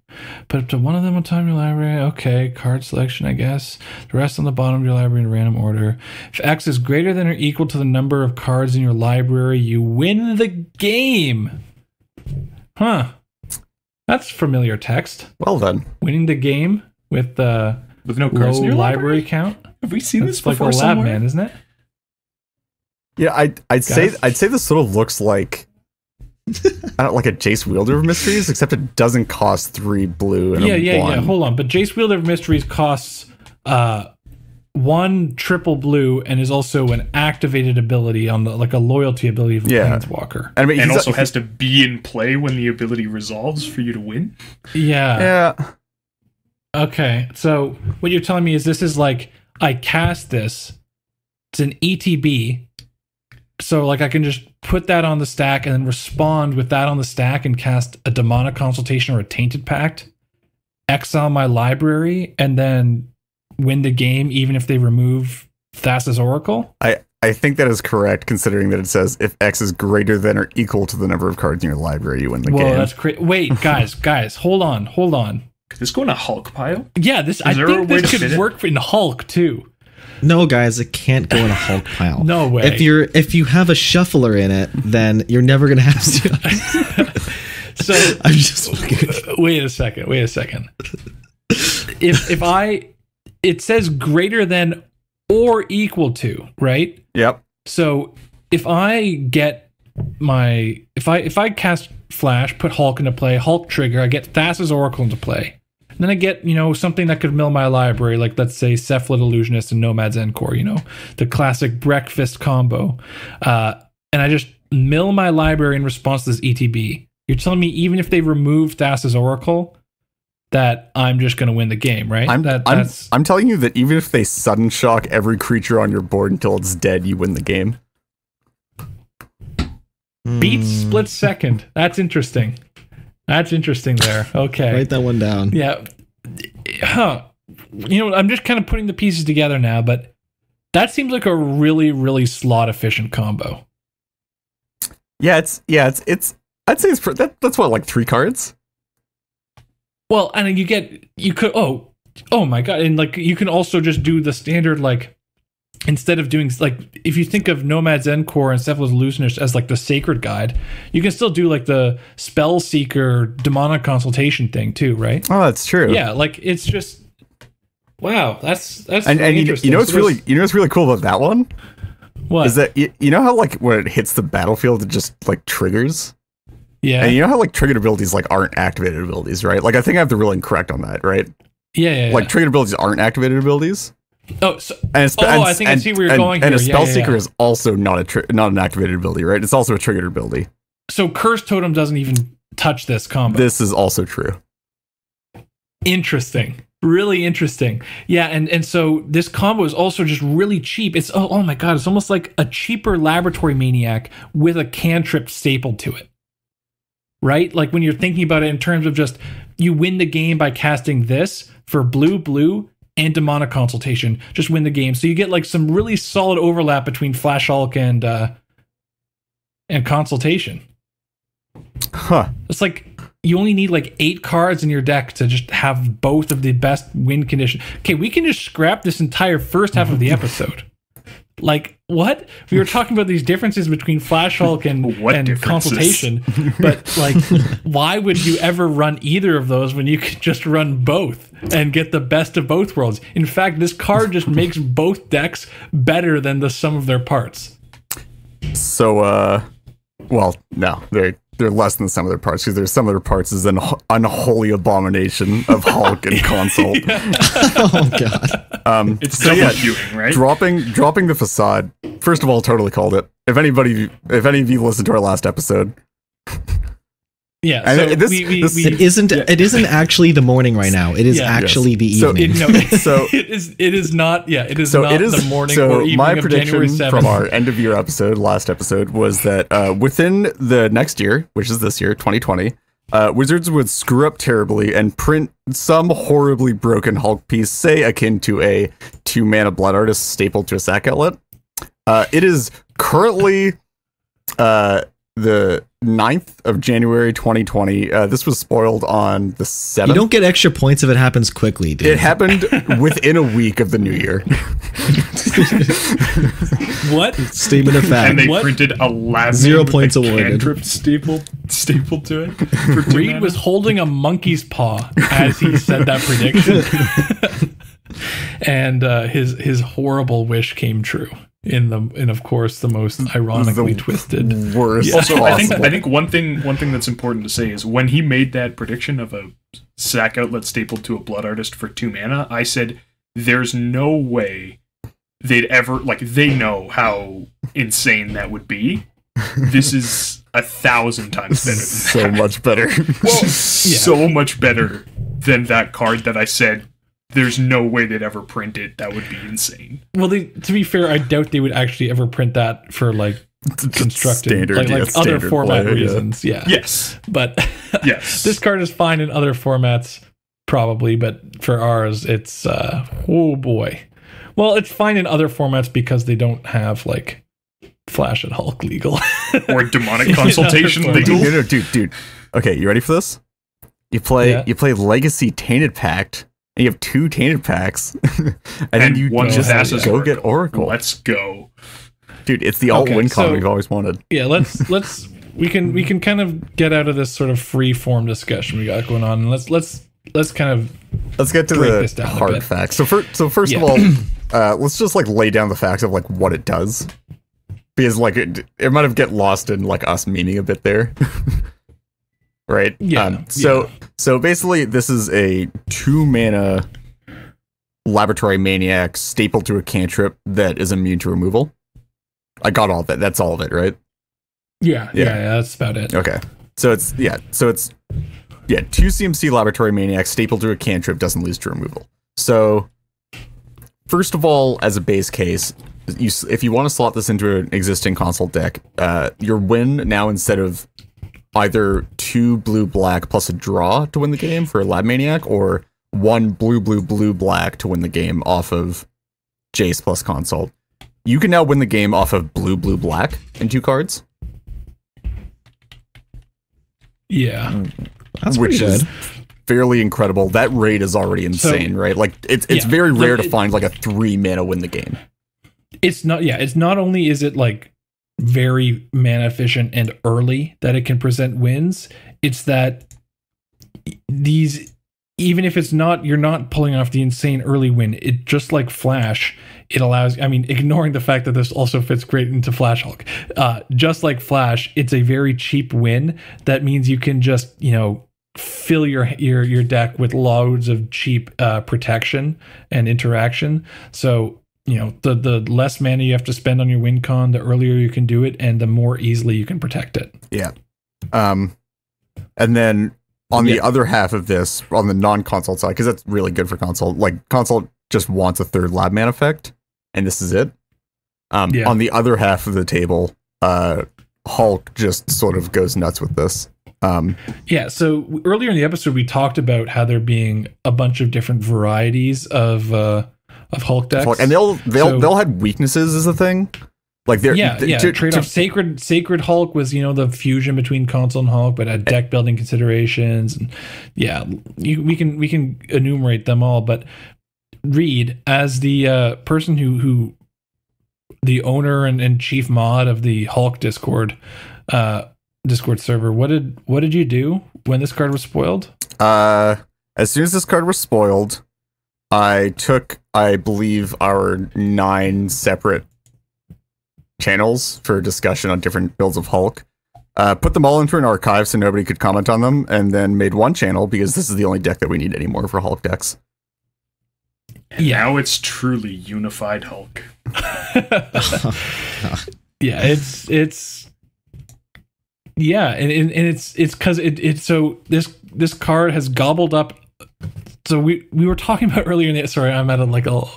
Put up to one of them on top of your library. Okay, card selection, I guess. The rest on the bottom of your library in random order. If X is greater than or equal to the number of cards in your library, you win the game. Huh. That's familiar text. Well then. Winning the game with no cards in your library count. Have we seen this before like a lab somewhere? man, isn't it? Yeah, I'd say this sort of looks like like a Jace Wielder of Mysteries, except it doesn't cost 3 blue and a 1. Hold on, but Jace Wielder of Mysteries costs 1 triple blue and is also an activated ability on like a loyalty ability of a Planeswalker. I mean, and also has to be in play when the ability resolves for you to win. Yeah. Okay, so what you're telling me is this is like I cast this. It's an ETB. So like I can just put that on the stack and then respond with that on the stack and cast a Demonic Consultation or a Tainted Pact, exile my library, and then win the game even if they remove Thassa's Oracle? I think that is correct, considering that it says if X is greater than or equal to the number of cards in your library, you win the game. Whoa, that's crazy. Wait, guys, hold on. Could this go in a Hulk pile? Yeah, I think this could work in Hulk too. No, guys, it can't go in a Hulk pile. No way. If you have a shuffler in it, then you're never gonna have to. So I'm just wait a second. It says greater than or equal to, right? Yep. So if I cast Flash, put Hulk into play, Hulk trigger, I get Thassa's Oracle into play. And then I get, something that could mill my library, like let's say Cephalid Illusionist and Nomad's Encore, the classic breakfast combo. And I just mill my library in response to this ETB. You're telling me even if they remove Thassa's Oracle, that I'm just going to win the game, right? I'm telling you that even if they sudden shock every creature on your board until it's dead, you win the game. Beats split second. That's interesting. There. Okay. Write that one down. Yeah. Huh. I'm just kind of putting the pieces together now, but that seems like a really, really slot efficient combo. Yeah, it's I'd say that's what, like 3 cards? Well, and oh my god, and like you can also just do the standard, like instead of doing, like, if you think of Nomad's Encore and Cephalid Illusionist as like the sacred guide, you can still do like the Spell Seeker demonic consultation thing too, right? Oh, that's true. Yeah, like it's just wow, that's and interesting. What's really cool about that one? What is that? You know how like when it hits the battlefield, it just like triggers. Yeah, and you know how like triggered abilities like aren't activated abilities, right? Like I think I have the ruling correct on that, right? Yeah. Like triggered abilities aren't activated abilities. Oh, so I think I see where you're going here. And a Spell Seeker is also not an activated ability, right? It's also a triggered ability. So Curse Totem doesn't even touch this combo. This is also true. Interesting. Really interesting. Yeah, and so this combo is also just really cheap. It's oh my god, it's almost like a cheaper Laboratory Maniac with a cantrip stapled to it. Right? Like when you're thinking about it in terms of just you win the game by casting this for blue, and Demonic Consultation. Just win the game. So you get like some really solid overlap between Flash Hulk and Consultation. Huh. It's like you only need like 8 cards in your deck to just have both of the best win condition. Okay, we can just scrap this entire first half of the episode. Like, what? We were talking about these differences between Flash Hulk and Consultation, but like, why would you ever run either of those when you could just run both and get the best of both worlds? In fact, this card just makes both decks better than the sum of their parts. So, well, no, they're less than the sum of their parts, because there's some of their parts is an unholy abomination of Hulk and Consult. Oh god. It's double viewing, right? Dropping the facade. First of all, totally called it. If any of you listened to our last episode. Yeah, and so it isn't actually the morning right now. It is actually the evening. It is not the morning or evening my of January prediction 7th. from our end of year episode, last episode, was that within the next year, which is this year, 2020, Wizards would screw up terribly and print some horribly broken Hulk piece, say akin to a 2-mana Blood Artist stapled to a sack outlet. It is currently the 9th of January 2020. This was spoiled on the 7th. You don't get extra points if it happens quickly, dude. It happened within a week of the new year. What? Statement of fact. And they printed a last 0 points awarded. Cantrip stapled to it. Reed was holding a monkey's paw as he said that prediction. And his horrible wish came true. In of course the most ironically twisted worst. Also, I think one thing that's important to say is when he made that prediction of a sack outlet stapled to a Blood Artist for 2 mana, I said there's no way they'd ever, like, they know how insane that would be. This is 1,000 times better than that. So much better. Well, so much better than that card that I said there's no way they'd ever print it. That would be insane. Well, to be fair, I doubt they would actually ever print that for like constructed standard, like other format reasons. Yeah. Yes. But yes, this card is fine in other formats probably, but for ours, it's oh boy. Well, it's fine in other formats because they don't have like Flash and Hulk legal or Demonic Consultation legal. No, dude. Okay, you ready for this? You play Legacy Tainted Pact. And you have 2 Tainted Packs, and then you just go get Oracle. Let's go, dude! It's the alt win con we've always wanted. Yeah, let's we can kind of get out of this sort of free form discussion we got going on, and let's kind of get to the hard facts. So first of all, let's just like lay down the facts of like what it does, because like it might have get lost in like us meaning a bit there. Right. Yeah. So basically, this is a 2-mana Laboratory Maniac stapled to a cantrip that is immune to removal. I got all of that. That's all of it, right? Yeah. That's about it. Okay. So it's 2 CMC Laboratory Maniac stapled to a cantrip doesn't lose to removal. So first of all, as a base case, if you want to slot this into an existing console deck, your win now, instead of either 2 blue-black plus a draw to win the game for a Lab Maniac, or 1 blue-blue-blue-black to win the game off of Jace plus Consult, you can now win the game off of blue-blue-black in 2 cards. Yeah. That's which pretty good. is fairly incredible. That rate is already insane, right? Like it's very rare to find like a 3-mana win the game. It's not only is it like very mana efficient and early that it can present wins, it's that these, even if it's not, you're not pulling off the insane early win, it just like Flash, it allows, I mean, ignoring the fact that this also fits great into Flash Hulk, just like Flash, it's a very cheap win. That means you can just, fill your deck with loads of cheap protection and interaction. So the less mana you have to spend on your win con, the earlier you can do it, and the more easily you can protect it. Yeah. And then on the other half of this, on the non-consult side, because that's really good for consult, like consult just wants a 3rd lab man effect, and this is it. On the other half of the table, Hulk just sort of goes nuts with this. So earlier in the episode, we talked about how there being a bunch of different varieties of Hulk decks, and they'll have weaknesses is the thing. Like trade-off. Sacred Hulk was the fusion between console and Hulk, but had deck building considerations, and we can enumerate them all. But Reed, as the person who the owner and chief mod of the Hulk Discord server, what did you do when this card was spoiled? As soon as this card was spoiled, I took, I believe, our 9 separate channels for discussion on different builds of Hulk, put them all into an archive so nobody could comment on them, and then made one channel because this is the only deck that we need anymore for Hulk decks. And now it's truly unified Hulk. It's because it's so this card has gobbled up. So we were talking about earlier in the, sorry, I'm at a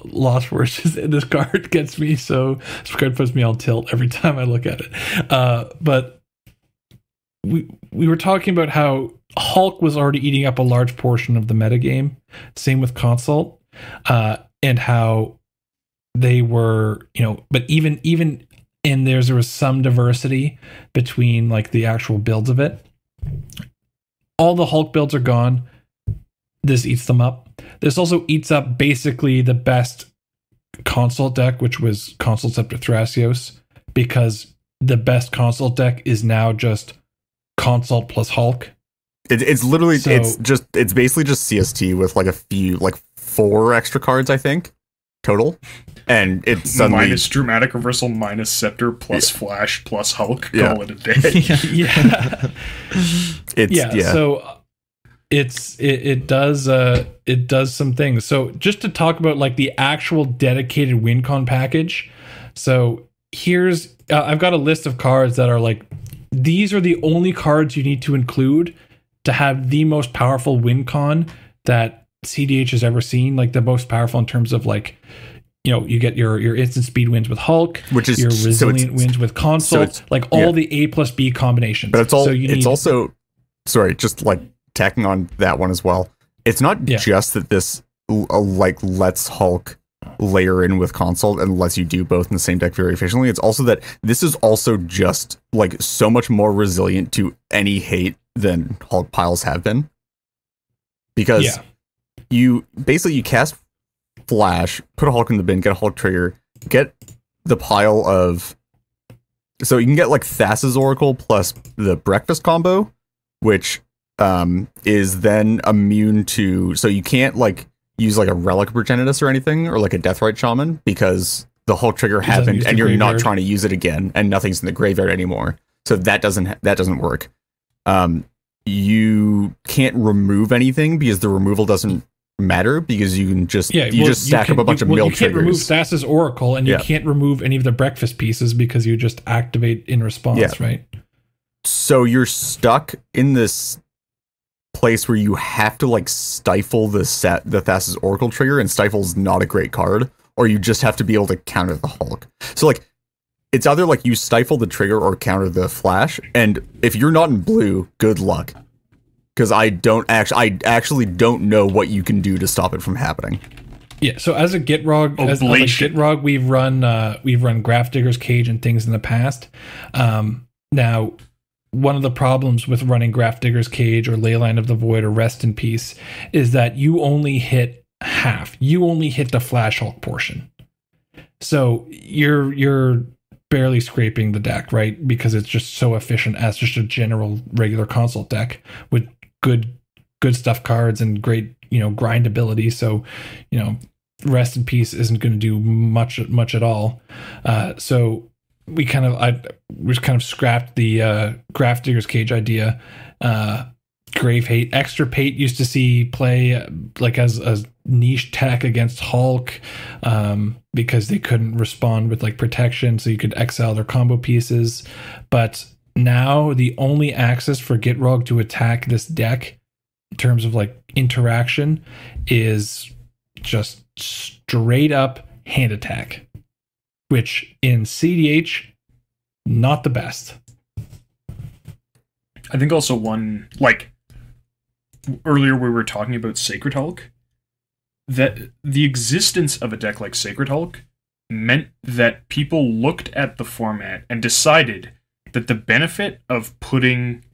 loss for words. This card gets me, so this card puts me on tilt every time I look at it. But we were talking about how Hulk was already eating up a large portion of the metagame. Same with Consult, and how they were, but even and there was some diversity between like the actual builds of it. All the Hulk builds are gone. This eats them up. This also eats up basically the best Consult deck, which was Consult Scepter Thrasios, because the best Consult deck is now just Consult plus Hulk. It's literally, it's basically just CST with like a few, like 4 extra cards, I think, total. And it's suddenly minus Dramatic Reversal, minus Scepter, plus Flash, plus Hulk. Call it a day. So it does some things. So just to talk about like the actual dedicated WinCon package. So here's I've got a list of cards that are like, these are the only cards you need to include to have the most powerful WinCon that CDH has ever seen. Like the most powerful in terms of like, you get your instant speed wins with Hulk, which is your resilient wins with Consult, like all the A plus B combinations. But it's all. It's also, sorry, just like tacking on that one as well. It's not just that this like lets Hulk layer in with Consult and lets you do both in the same deck very efficiently. It's also that this is also just like so much more resilient to any hate than Hulk piles have been, because you cast Flash, put a Hulk in the bin, get a Hulk trigger, get the pile of So you can get like Thassa's Oracle plus the Breakfast combo, which is then immune to. So you can't like use like a Relic Progenitus or anything, or like a Deathrite Shaman, because the Hulk trigger happened and you're not trying to use it again, and nothing's in the graveyard anymore. So that doesn't work. You can't remove anything because the removal doesn't matter, because you can just just stack up a bunch of mill triggers. You can't remove Thassa's Oracle, and you can't remove any of the Breakfast pieces because you just activate in response, right? So you're stuck in this place where you have to like stifle the Thassa's Oracle trigger, and Stifle's not a great card, or you just have to be able to counter the Hulk. So like it's either like you stifle the trigger or counter the flash, and if you're not in blue, good luck. Because I actually don't know what you can do to stop it from happening. Yeah, so as a Gitrog, we've run Grafdigger's Cage and things in the past. Now, one of the problems with running Grafdigger's Cage or Leyline of the Void or Rest in Peace is that you only hit half. You only hit the Flash Hulk portion. So you're barely scraping the deck, right? Because it's just so efficient as just a general regular consult deck with good stuff cards and great, grind ability. So, Rest in Peace isn't going to do much at all. So we kind of scrapped the Grafdigger's Cage idea. Grave Hate, Extra Pate used to see play like as a niche tech against Hulk, because they couldn't respond with like protection, so you could exile their combo pieces. But now the only access for Gitrog to attack this deck in terms of like interaction is just straight up hand attack, which in CDH, not the best. I think also one, like earlier we were talking about Sacred Hulk, that the existence of a deck like Sacred Hulk meant that people looked at the format and decided that the benefit of putting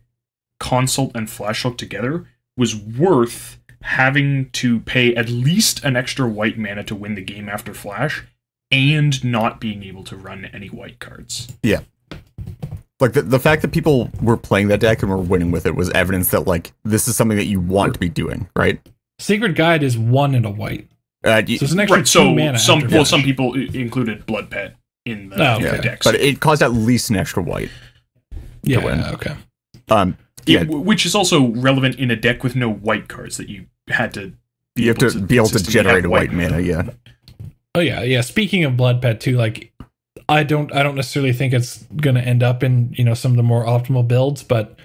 Consult and Flash Hulk together was worth having to pay at least an extra white mana to win the game after Flash, and not being able to run any white cards. Yeah. Like, the fact that people were playing that deck and were winning with it was evidence that, like, this is something that you want to be doing, right? Sacred Guide is 1 and a white. So it's an extra 2 mana. Some people included Blood Pet in the decks. But it caused at least an extra white to win. Okay. Which is also relevant in a deck with no white cards, that you had to be able to generate a white mana, yeah. Oh yeah. Speaking of Blood Pet too, like I don't necessarily think it's gonna end up in some of the more optimal builds, but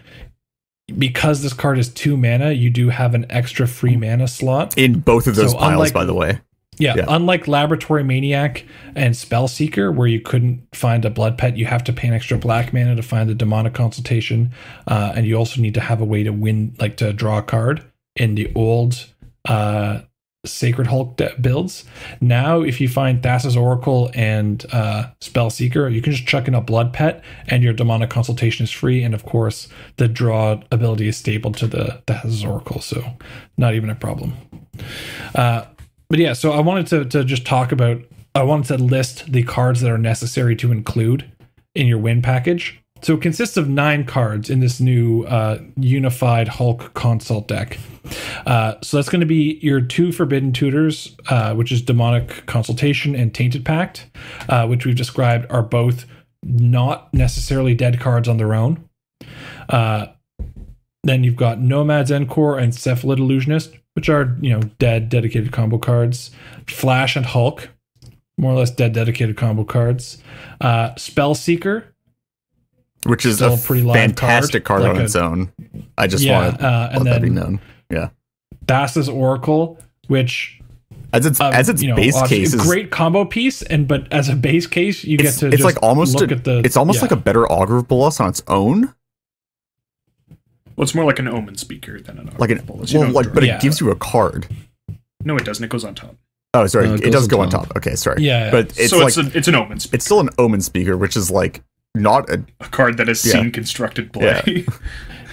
because this card is 2 mana, you do have an extra free mana slot in both of those piles, by the way. Yeah, unlike Laboratory Maniac and Spellseeker, where you couldn't find a Blood Pet, you have to pay an extra black mana to find the Demonic Consultation, and you also need to have a way to win, like to draw a card in the old Sacred Hulk builds. Now, if you find Thassa's Oracle and Spellseeker, you can just chuck in a Blood Pet, and your Demonic Consultation is free, and of course, the draw ability is stable to the Thassa's Oracle, so not even a problem. But yeah, so I wanted to just talk about, I wanted to list the cards that are necessary to include in your win package. So it consists of 9 cards in this new unified Hulk consult deck. So that's going to be your 2 Forbidden Tutors, which is Demonic Consultation and Tainted Pact, which we've described are both not necessarily dead cards on their own. Then you've got Nomad's Encore and Cephalid Illusionist, which are, dead dedicated combo cards. Flash and Hulk, more or less dead dedicated combo cards. Spellseeker, which is a pretty fantastic card on its own. I just want to let that be known. Yeah. Thassa's Oracle, which as its base case is a great combo piece, but as a base case, you get to it's like almost like a better Augur of Bolas on its own. Well, it's more like an Omen Speaker than an Augur of Bolas. But it gives you a card. No, it doesn't. It goes on top. Oh, sorry. It does go on top. Okay, sorry. Yeah. But it's it's an Omen Speaker. It's still an Omen Speaker, which is like not a card that has seen constructed play.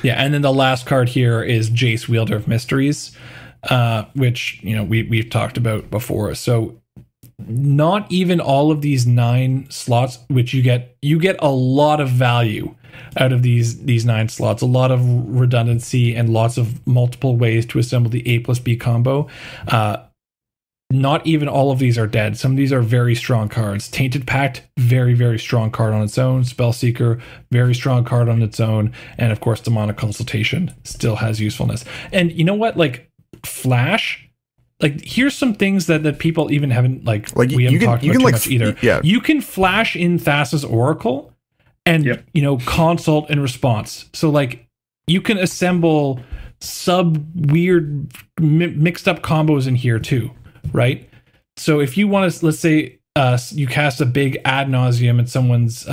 Yeah, and then the last card here is Jace, Wielder of Mysteries, which we've talked about before. So not even all of these 9 slots, which you get a lot of value out of these 9 slots, a lot of redundancy and lots of multiple ways to assemble the A+B combo. Not even all of these are dead. Some of these are very strong cards. Tainted Pact, very, very strong card on its own. Spellseeker, very strong card on its own. And of course, Demonic Consultation still has usefulness. And you know what? Like, Flash, like, here's some things that people even haven't, we haven't talked about too much either. Yeah. You can flash in Thassa's Oracle and, consult and response. So, like, you can assemble weird mixed up combos in here too. Right, so if you want to, let's say you cast a big Ad Nauseam and someone's,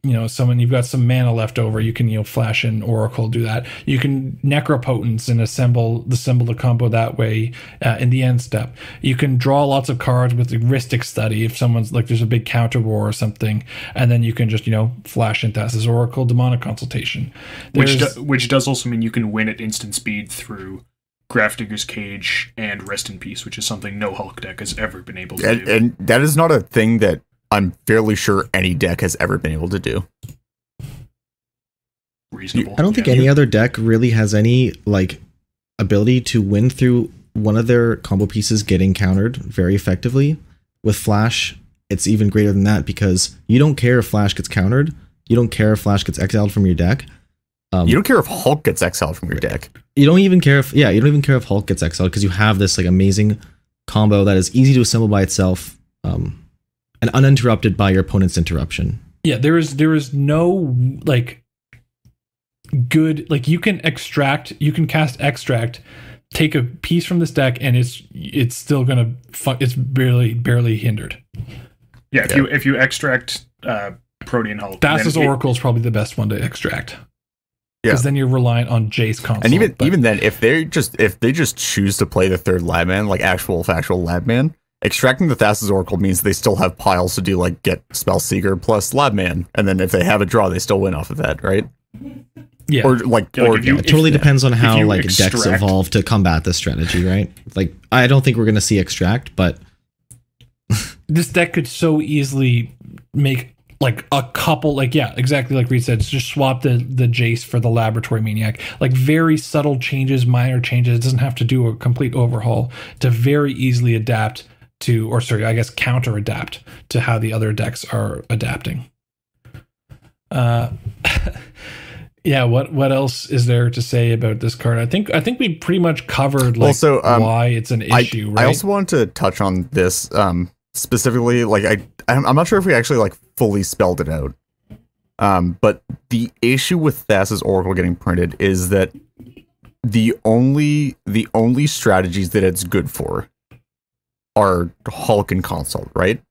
you've got some mana left over, you can flash in Oracle, do that. You can Necropotence and assemble the combo that way in the end step. You can draw lots of cards with the Rhystic Study if someone's like there's a big counter war or something, and then you can just flash in Thassa's Oracle, Demonic Consultation, which does also mean you can win at instant speed through Grafdigger's Cage and Rest in Peace, which is something no Hulk deck has ever been able to do. And that is not a thing that I'm fairly sure any deck has ever been able to do. Reasonable. I don't think any other deck really has any ability to win through one of their combo pieces getting countered very effectively. With Flash, it's even greater than that because you don't care if Flash gets countered. You don't care if Flash gets exiled from your deck. You don't care if Hulk gets exiled from your deck. You don't even care if Hulk gets exiled because you have this amazing combo that is easy to assemble by itself, and uninterrupted by your opponent's interruption. Yeah, there is no good you can cast Extract, take a piece from this deck, and it's still gonna it's barely hindered. Yeah, if you extract Protean Hulk, Thassa's Oracle is probably the best one to extract. Because then you're reliant on Jace console. And even then, if they just choose to play the 3rd Labman, like actual factual Labman, extracting the Thassa's Oracle means they still have piles to do get Spellseeker plus Labman, and then if they have a draw, they still win off of that, right? Yeah. It totally depends on how decks evolve to combat this strategy, right? I don't think we're gonna see extract, but this deck could so easily make a couple, exactly like Reed said, just swap the Jace for the Laboratory Maniac. Very subtle changes, minor changes. It doesn't have to do a complete overhaul to very easily adapt to, counter adapt to how the other decks are adapting. Yeah, what else is there to say about this card? I think we pretty much covered why it's an issue, right? I also wanted to touch on this specifically. I'm not sure if we actually fully spelled it out. But the issue with Thassa's Oracle getting printed is that the only strategies that it's good for are Hulk and Consult, right?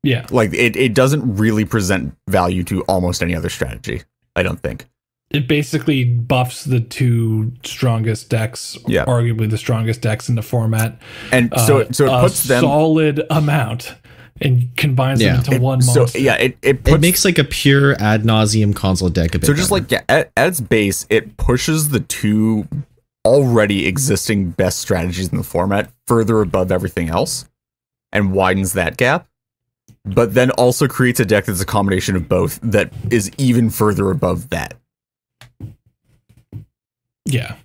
Yeah. It doesn't really present value to almost any other strategy, I don't think. It basically buffs the 2 strongest decks, arguably the strongest decks in the format. And so it puts them solid amount and combines them into one monster. So it makes a pure Ad Nauseam console deck a bit. So just at its base, it pushes the 2 already existing best strategies in the format further above everything else and widens that gap. But then also creates a deck that's a combination of both that is even further above that. Yeah.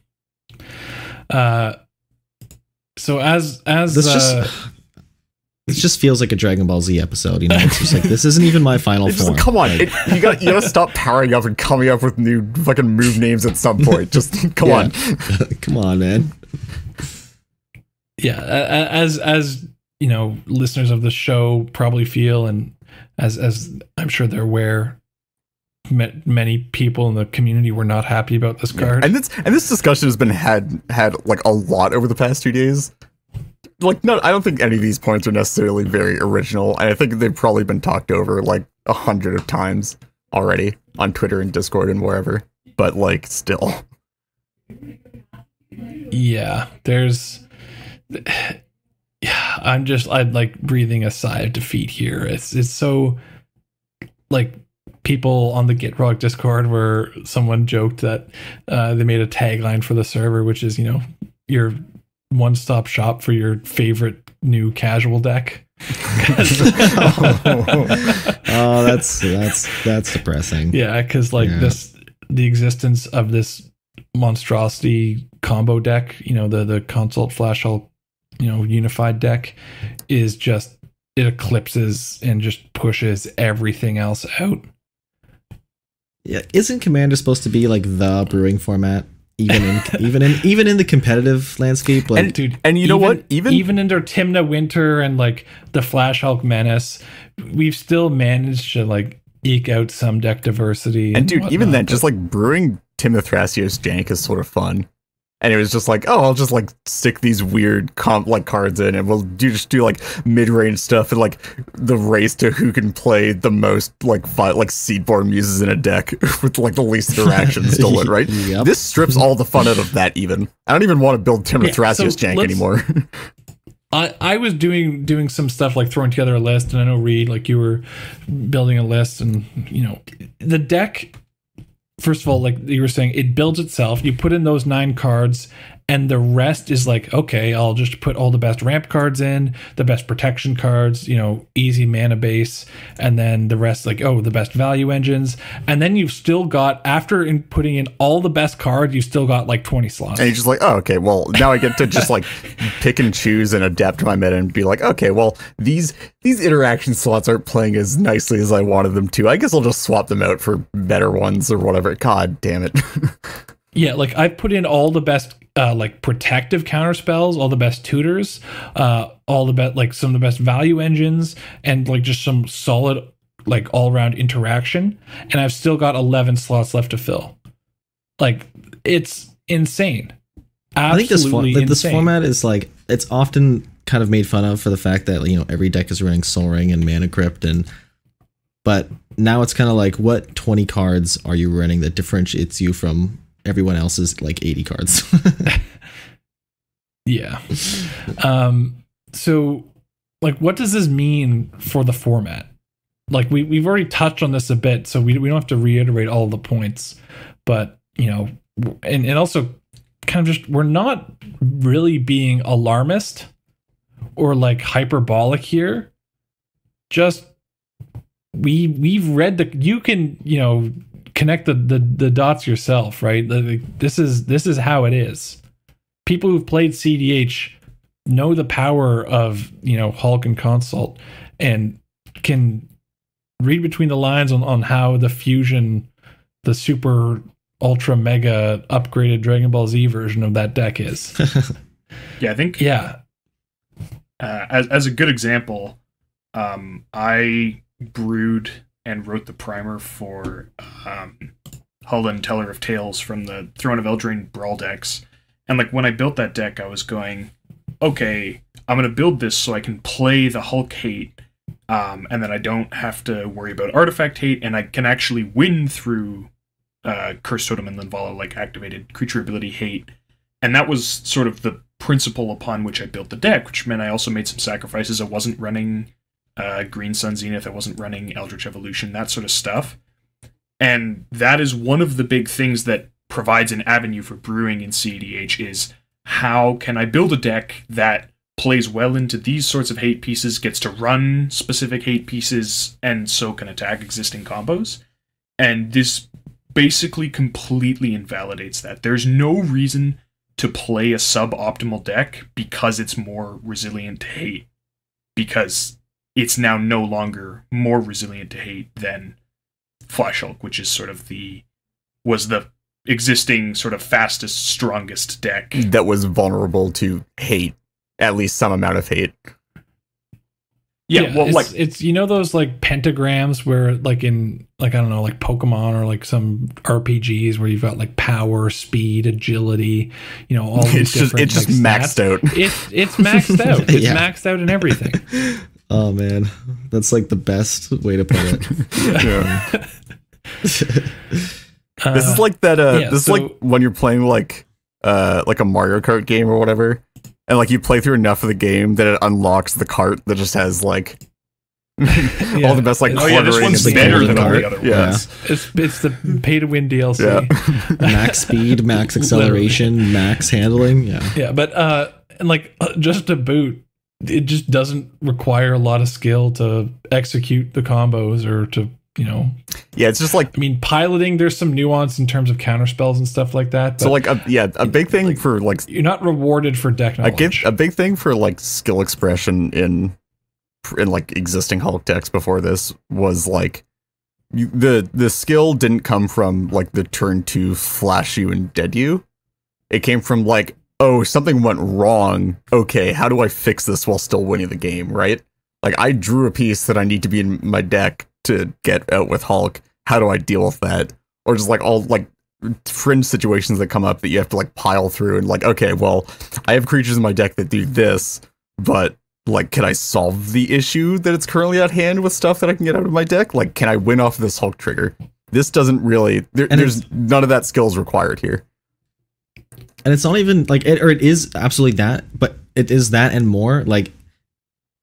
So as it just feels like a Dragon Ball Z episode, It's just this isn't even my final form. Come on, you gotta stop powering up and coming up with new fucking move names at some point. Just come on, come on, man. Yeah, as listeners of the show probably feel, and as I'm sure they're aware, many people in the community were not happy about this card. And this discussion has been had a lot over the past 2 days. No, I don't think any of these points are necessarily very original, and I think they've probably been talked over 100 of times already on Twitter and Discord and wherever. But still, yeah, I'm breathing a sigh of defeat here. It's so people on the GitRock Discord where someone joked that they made a tagline for the server, which is your one-stop shop for your favorite new casual deck. Oh, that's depressing. Yeah, because like the existence of this monstrosity combo deck, the Consult Flash Hulk, unified deck, is just, it eclipses and just pushes everything else out. Yeah, isn't Commander supposed to be like the brewing format? Even in the competitive landscape, like, and you know what? Even under Tymna Winter and like the Flash Hulk Menace, we've still managed to like eke out some deck diversity. And dude, even then, just like brewing Tymna Thrasios jank is sort of fun. And it was just like, oh, I'll just like stick these weird cards in, and we'll just do like mid-range stuff, and like the race to who can play the most like Seedborn Muses in a deck with like the least interaction stolen, right? Yep. This strips all the fun out of that. Even I don't even want to build Tymna Thrasios jank anymore. I was doing some stuff like throwing together a list, and I know Reed, like you were building a list, and the deck. First of all, like you were saying, it builds itself. You put in those 9 cards, and the rest is like, okay, I'll just put all the best ramp cards in, the best protection cards, easy mana base, and then the rest, like, oh, the best value engines. And then you've still got, after putting in all the best cards, you've still got like 20 slots. And you're just like, oh, okay, well, now I get to just like pick and choose and adapt to my meta and be like, okay, well, these interaction slots aren't playing as nicely as I wanted them to. I guess I'll just swap them out for better ones or whatever. God damn it. Yeah, like I put in all the best like protective counter spells, all the best tutors, all the best, like some of the best value engines, and like just some solid like all around interaction. And I've still got 11 slots left to fill. Like, it's insane. Absolutely, I think this format is like, it's often kind of made fun of for the fact that every deck is running Sol Ring and Mana Crypt, but now it's kind of like, what 20 cards are you running that differentiates you from everyone else's like 80 cards? Yeah. So like, what does this mean for the format? Like we've already touched on this a bit, so we don't have to reiterate all the points, but and also kind of just, we're not really being alarmist or like hyperbolic here. Just we've read you can connect the dots yourself, right? This is how it is. People who've played CDH know the power of Hulk and Consult, and can read between the lines on how the fusion, the super ultra mega upgraded Dragon Ball Z version of that deck is. Yeah, I think. Yeah. As a good example, I brewed and wrote the primer for Huldan, Teller of Tales from the Throne of Eldraine Brawl decks. And like when I built that deck, I was going, okay, I'm going to build this so I can play the Hulk hate, and then I don't have to worry about artifact hate, and I can actually win through Cursed Totem and Linvala, like activated creature ability hate. And that was sort of the principle upon which I built the deck, which meant I also made some sacrifices. I wasn't running Green Sun Zenith, I wasn't running Eldritch Evolution, that sort of stuff. And that is one of the big things that provides an avenue for brewing in CEDH, is how can I build a deck that plays well into these sorts of hate pieces, gets to run specific hate pieces, and so can attack existing combos. And this basically completely invalidates that. There's no reason to play a suboptimal deck because it's more resilient to hate, because it's now no longer more resilient to hate than Flash Hulk, which is sort of was the existing sort of fastest, strongest deck that was vulnerable to hate, at least some amount of hate. Yeah, well, it's those like pentagrams where like in like, I don't know, like Pokemon or like some RPGs where you've got like power, speed, agility, all these different. It's just like, maxed out. It's maxed out. It's maxed out in everything. Oh man, that's like the best way to put it. Yeah. This is like that. This is like when you're playing like a Mario Kart game or whatever, and like you play through enough of the game that it unlocks the cart that just has like all the best like. Oh yeah, this one's better than all the other ones. It's the pay to win DLC. Yeah. Max speed, max acceleration, max handling. Yeah. Yeah, but and like just to boot, it just doesn't require a lot of skill to execute the combos or to, you know. Yeah, it's just like, I mean, piloting, there's some nuance in terms of counter spells and stuff like that. so like a big thing for like you're not rewarded for deck knowledge. a big thing for like skill expression in like existing Hulk decks before this was like the skill didn't come from like the turn 2 flash you and dead you. It came from like, oh, something went wrong. Okay, how do I fix this while still winning the game, right? Like, I drew a piece that I need to be in my deck to get out with Hulk. How do I deal with that? Or just like all like fringe situations that come up that you have to like pile through and like, okay, well, I have creatures in my deck that do this, but like, can I solve the issue that it's currently at hand with stuff that I can get out of my deck? Like, can I win off this Hulk trigger? This doesn't really, there's none of that skills required here. And it's not even like it, or it is absolutely that, but it is that and more. Like,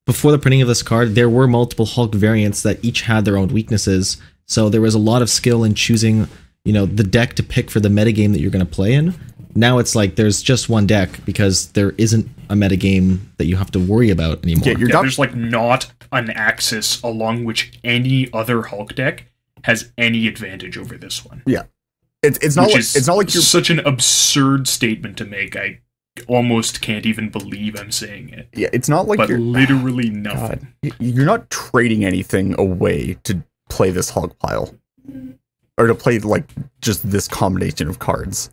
before the printing of this card, there were multiple Hulk variants that each had their own weaknesses. So there was a lot of skill in choosing, you know, the deck to pick for the metagame that you're going to play in. Now it's like there's just one deck because there isn't a metagame that you have to worry about anymore. There's like not an axis along which any other Hulk deck has any advantage over this one. Yeah. It's not like you're such an absurd statement to make. I almost can't even believe I'm saying it. Yeah, it's not like you're literally nothing. God, you're not trading anything away to play this Hulk pile. Or to play like just this combination of cards.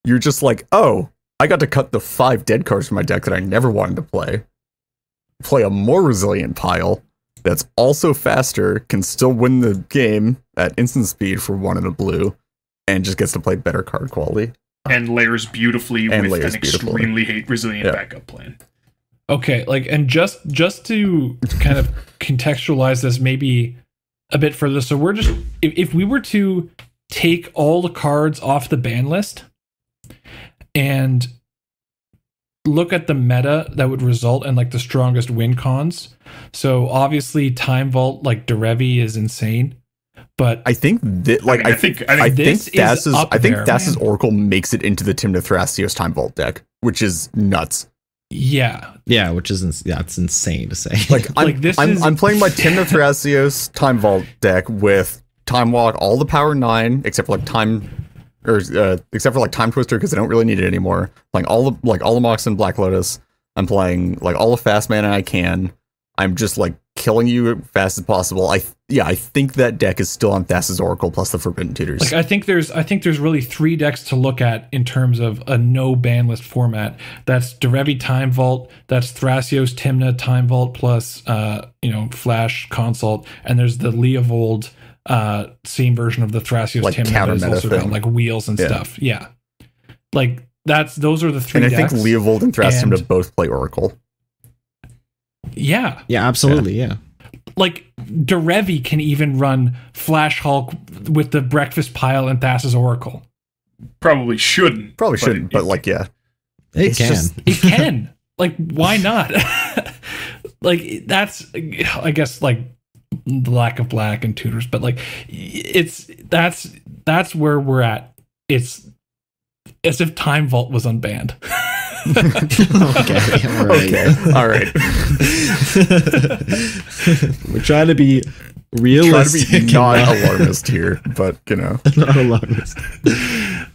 You're just like, oh, I got to cut the 5 dead cards from my deck that I never wanted to play. Play a more resilient pile that's also faster, can still win the game at instant speed for 1 and a blue, and just gets to play better card quality. And layers beautifully with an extremely resilient backup plan. Okay, like, and just to kind of contextualize this maybe a bit further, so we're just, if we were to take all the cards off the ban list and look at the meta that would result in like the strongest win cons. So obviously Time Vault, like Derevi, is insane. But I think that, like, I think Thassa's Oracle makes it into the Tymna Thrasios Time Vault deck, which is nuts. Yeah, which is it's insane to say. Like, I'm playing my Tymna Thrasios Time Vault deck with Time Walk, all the power 9 except for like Time Twister because I don't really need it anymore. Playing all the Mox and Black Lotus. I'm playing like all the fast mana I can. I'm just like killing you as fast as possible. I think that deck is still on Thassa's Oracle plus the Forbidden Tutors. Like, I think there's really 3 decks to look at in terms of a no ban list format. That's Derevi Time Vault, that's Thrasios Tymna Time Vault plus Flash Consult, and there's the Leovold same version of the Thrasios like Tymna that is also got like wheels and stuff. Yeah. Like those are the 3 decks. And I think Leovold and Thrasios both play Oracle. Yeah. Yeah, absolutely, yeah. Like, Derevi can even run Flash Hulk with the Breakfast Pile and Thassa's Oracle. Probably shouldn't. But like, yeah. It can. It can. Like, why not? Like, that's, I guess, like, the lack of black and tutors, but like, that's where we're at. It's as if Time Vault was unbanned. Okay, all right. We're trying to be realistic. Trying to be not alarmist here, but not alarmist.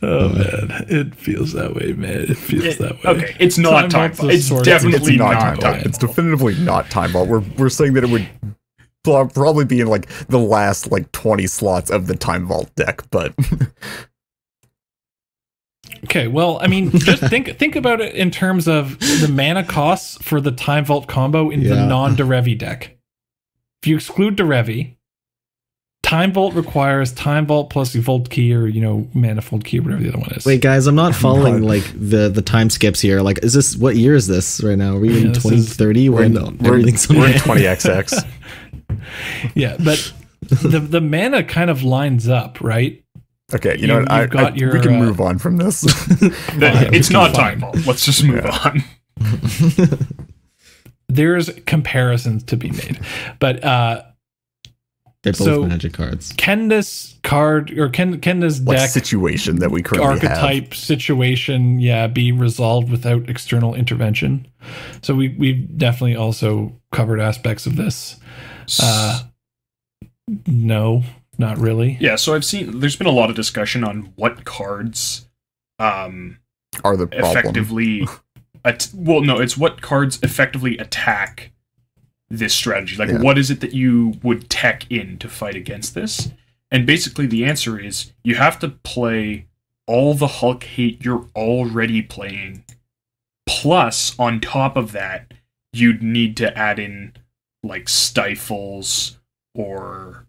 Oh man, it feels that way, man. It feels that way. Okay, it's not Time Vault. It's definitely not Time Vault. It's definitively not Time Vault. We're saying that it would probably be in like the last like 20 slots of the Time Vault deck, but. Okay, well, I mean, just think about it in terms of the mana costs for the Time Vault combo in the non-Derevi deck. If you exclude Derevi, Time Vault requires Time Vault plus Vault Key or, Manifold Key or whatever the other one is. Wait, guys, I'm not following like the time skips here. Like, is this, what year is this right now? Are we in 2030? We're in 20XX. Yeah, but the mana kind of lines up, right? Okay, you know what? We can move on from this. It's not Time Vault. Let's just move on. There's comparisons to be made, but They're both So- magic cards. Can this card or can this Like deck situation that we currently archetype situation, be resolved without external intervention? So we've definitely also covered aspects of this. No, not really. Yeah, so there's been a lot of discussion on what cards have are the problem. effectively it's what cards effectively attack this strategy. Like, what is it that you would tech in to fight against this? And basically the answer is you have to play all the Hulk hate you're already playing, plus on top of that you'd need to add in like stifles or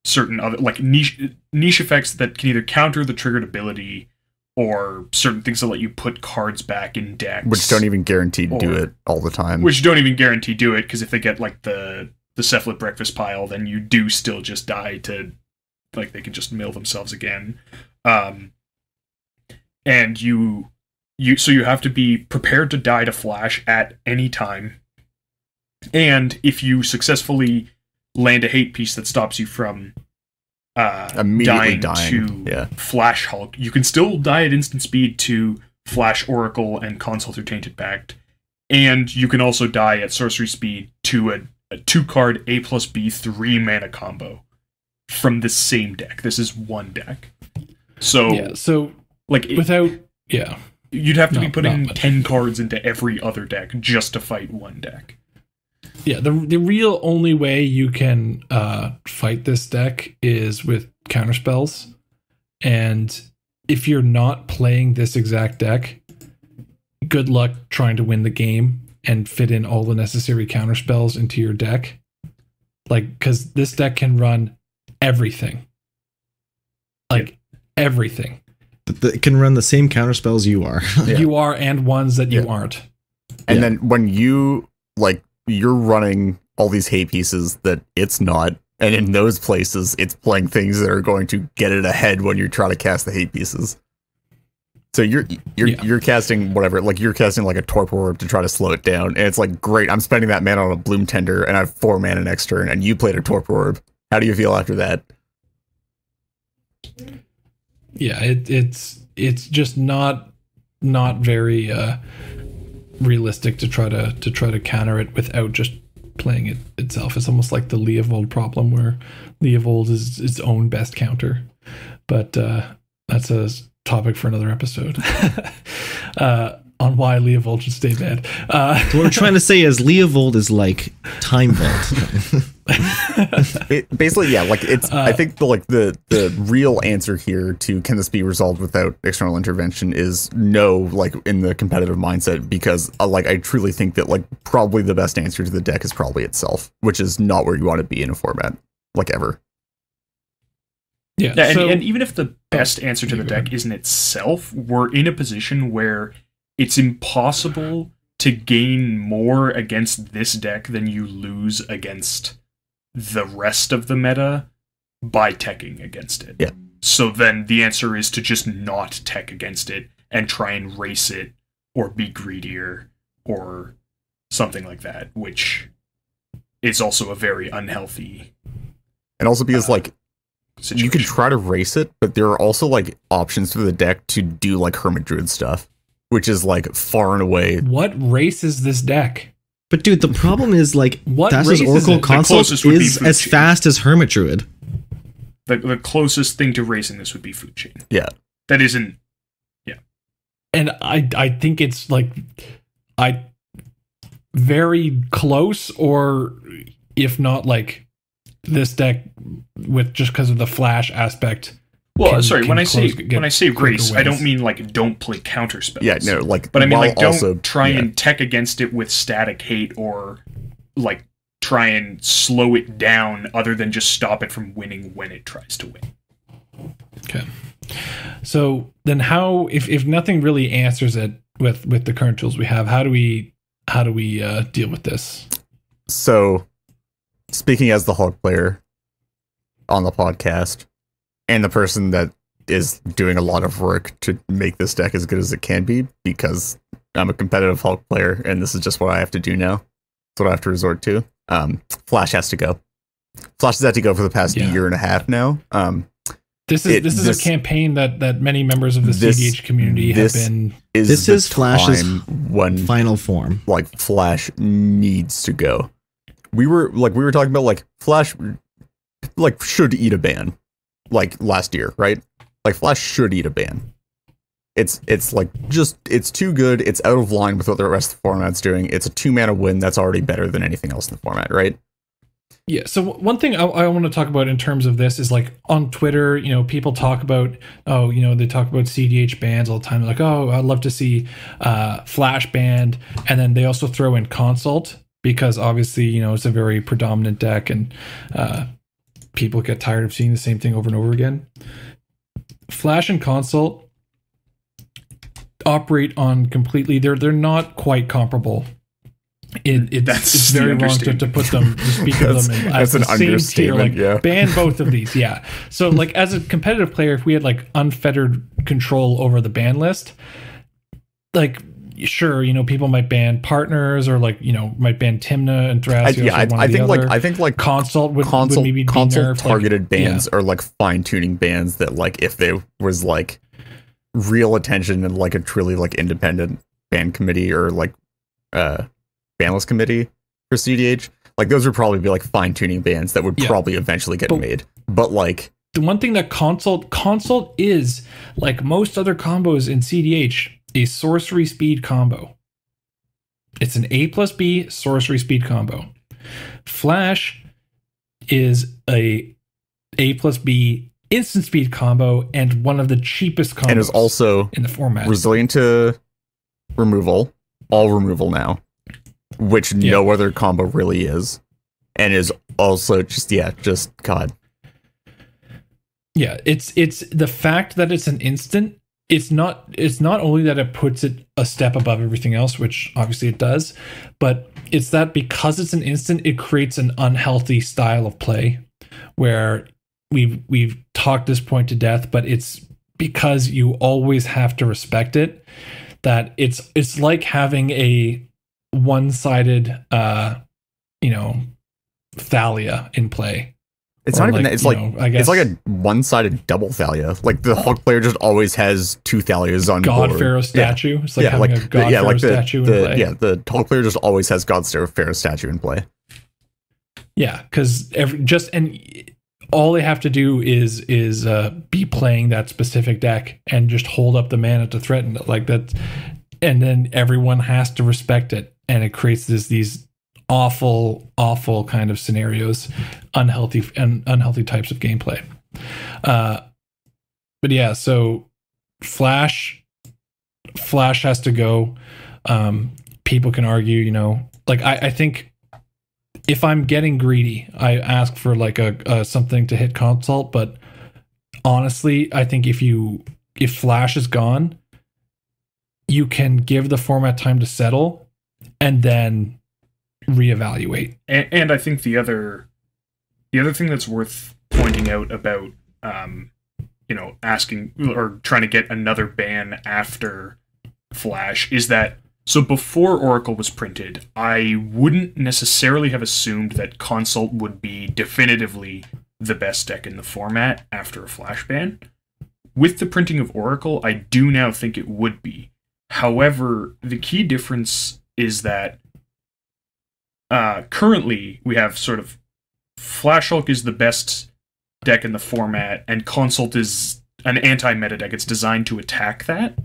certain other like niche effects that can either counter the triggered ability or certain things that let you put cards back in decks, Which don't even guarantee to do it all the time. which don't even guarantee do it, because if they get like the cephalid breakfast pile, then you do still just die to, like, they can just mill themselves again. And so you have to be prepared to die to flash at any time. And if you successfully land a hate piece that stops you from Immediately dying to yeah. Flash Hulk, you can still die at instant speed to Flash Oracle and Consult Through Tainted Pact. And you can also die at sorcery speed to a 2-card A+B 3 mana combo from the same deck. This is one deck. So, So like, without you'd have to be putting not much. 10 cards into every other deck just to fight one deck. the real only way you can fight this deck is with counterspells, and if you're not playing this exact deck, good luck trying to win the game and fit in all the necessary counterspells into your deck. Like, because this deck can run everything, everything. It can run the same counterspells you are. Yeah. You are, and ones that you Yeah. aren't. And then when you're running all these hate pieces that it's not, and in those places it's playing things that are going to get it ahead when you're trying to cast the hate pieces. So you're casting whatever, like you're casting like a Torpor Orb to try to slow it down, and it's like, great, I'm spending that mana on a Bloom Tender and I have 4 mana next turn, and you played a Torpor Orb. How do you feel after that? Yeah, it's just not very realistic to try to counter it without just playing it itself. It's almost like the Leovold problem, where Leovold is its own best counter. But that's a topic for another episode on why Leovold should stay banned. So what we're trying to say is Leovold is like Time Vault. Basically, yeah, like it's. I think the real answer here to can this be resolved without external intervention is no, like in the competitive mindset, because like I truly think that like probably the best answer to the deck is probably itself, which is not where you want to be in a format like ever. Yeah, Yeah, so, and even if the best answer to the go ahead. deck isn't itself, we're in a position where it's impossible to gain more against this deck than you lose against the rest of the meta by teching against it. Yeah. So then the answer is to just not tech against it and try and race it or be greedier or something like that, which is also a very unhealthy And also because like situation. you can try to race it, but there are also like options for the deck to do like Hermit Druid stuff, which is like far and away. what race is this deck? But dude, the problem is like What Thassa's race is Oracle it? The Consult closest would be is Food as Chain. fast as Hermit Druid. The closest thing to racing this would be Food Chain. Yeah. That isn't. And I think it's like very close, or if not like this deck with just because of the flash aspect. Well, can- sorry. can When I say quicker race, I don't wins. mean like don't play counter spells. Yeah, no, like, But I mean while like don't also try yeah. and tech against it with static hate, or like try and slow it down other than just stop it from winning when it tries to win. Okay. So then how, if nothing really answers it with the current tools we have, how do we deal with this? So, speaking as the Hulk player on the podcast, and the person that is doing a lot of work to make this deck as good as it can be, because I'm a competitive Hulk player, and this is just what I have to do now. It's what I have to resort to. Flash has to go. Flash has had to go for the past year and a half now. This is a campaign that many members of the CDH community have been. This is Flash's final form. Like Flash needs to go. We were talking about like Flash, like should eat a ban, like last year, right? Like Flash should eat a ban. It's like just it's too good. It's out of line with what the rest of the format's doing. It's a 2-mana win that's already better than anything else in the format, right? Yeah. So one thing I want to talk about in terms of this is like on Twitter, you know, people talk about, they talk about CDH bans all the time. Like, I'd love to see Flash banned. And then they also throw in Consult because obviously, you know, it's a very predominant deck and people get tired of seeing the same thing over and over again. Flash and Consult operate on completely, they're not quite comparable. It's very wrong to put them, to speak of them as the same tier. Like ban both of these, yeah. So like as a competitive player, if we had like unfettered control over the ban list, like sure, you know, people might ban partners or like, you know, might ban Tymna and Thrasios. I think Consult would maybe be Consult targeted bans are like fine tuning bans that like if there was like real attention and like a truly like independent ban committee or like banlist committee for CDH, like those would probably be like fine tuning bans that would probably eventually get made. But like the one thing that Consult is, like most other combos in CDH, a sorcery speed combo. It's an A+B sorcery speed combo. Flash is a A+B instant speed combo and one of the cheapest combos, and is also in the format. Resilient to removal, all removal now, which no other combo really is, and is also just God. Yeah, it's the fact that it's an instant. It's not only that it puts it a step above everything else, which obviously it does, but it's that because it's an instant, it creates an unhealthy style of play where we've talked this point to death, but it's because you always have to respect it, that it's like having a one-sided Thalia in play. It's not even that. It's like it's like a one-sided double Thalia. Like the Hulk player just always has two Thalias on God board. Pharaoh statue. Yeah. It's like having a God Pharaoh statue in play. Yeah, the Hulk player just always has God Pharaoh statue in play. Yeah, because all they have to do is be playing that specific deck and just hold up the mana to threaten it like that, and then everyone has to respect it, and it creates these awful kind of scenarios, unhealthy types of gameplay. But yeah, so Flash has to go. People can argue, you know, like I think if I'm getting greedy, I ask for like a something to hit Consult, but honestly, I think if Flash is gone, you can give the format time to settle and then reevaluate. And I think the other thing that's worth pointing out about asking or trying to get another ban after Flash is that, so before Oracle was printed, I wouldn't necessarily have assumed that Consult would be definitively the best deck in the format after a Flash ban. With the printing of Oracle, I do now think it would be. However, the key difference is that currently we have sort of Flash Hulk is the best deck in the format, and Consult is an anti-meta deck. It's designed to attack that.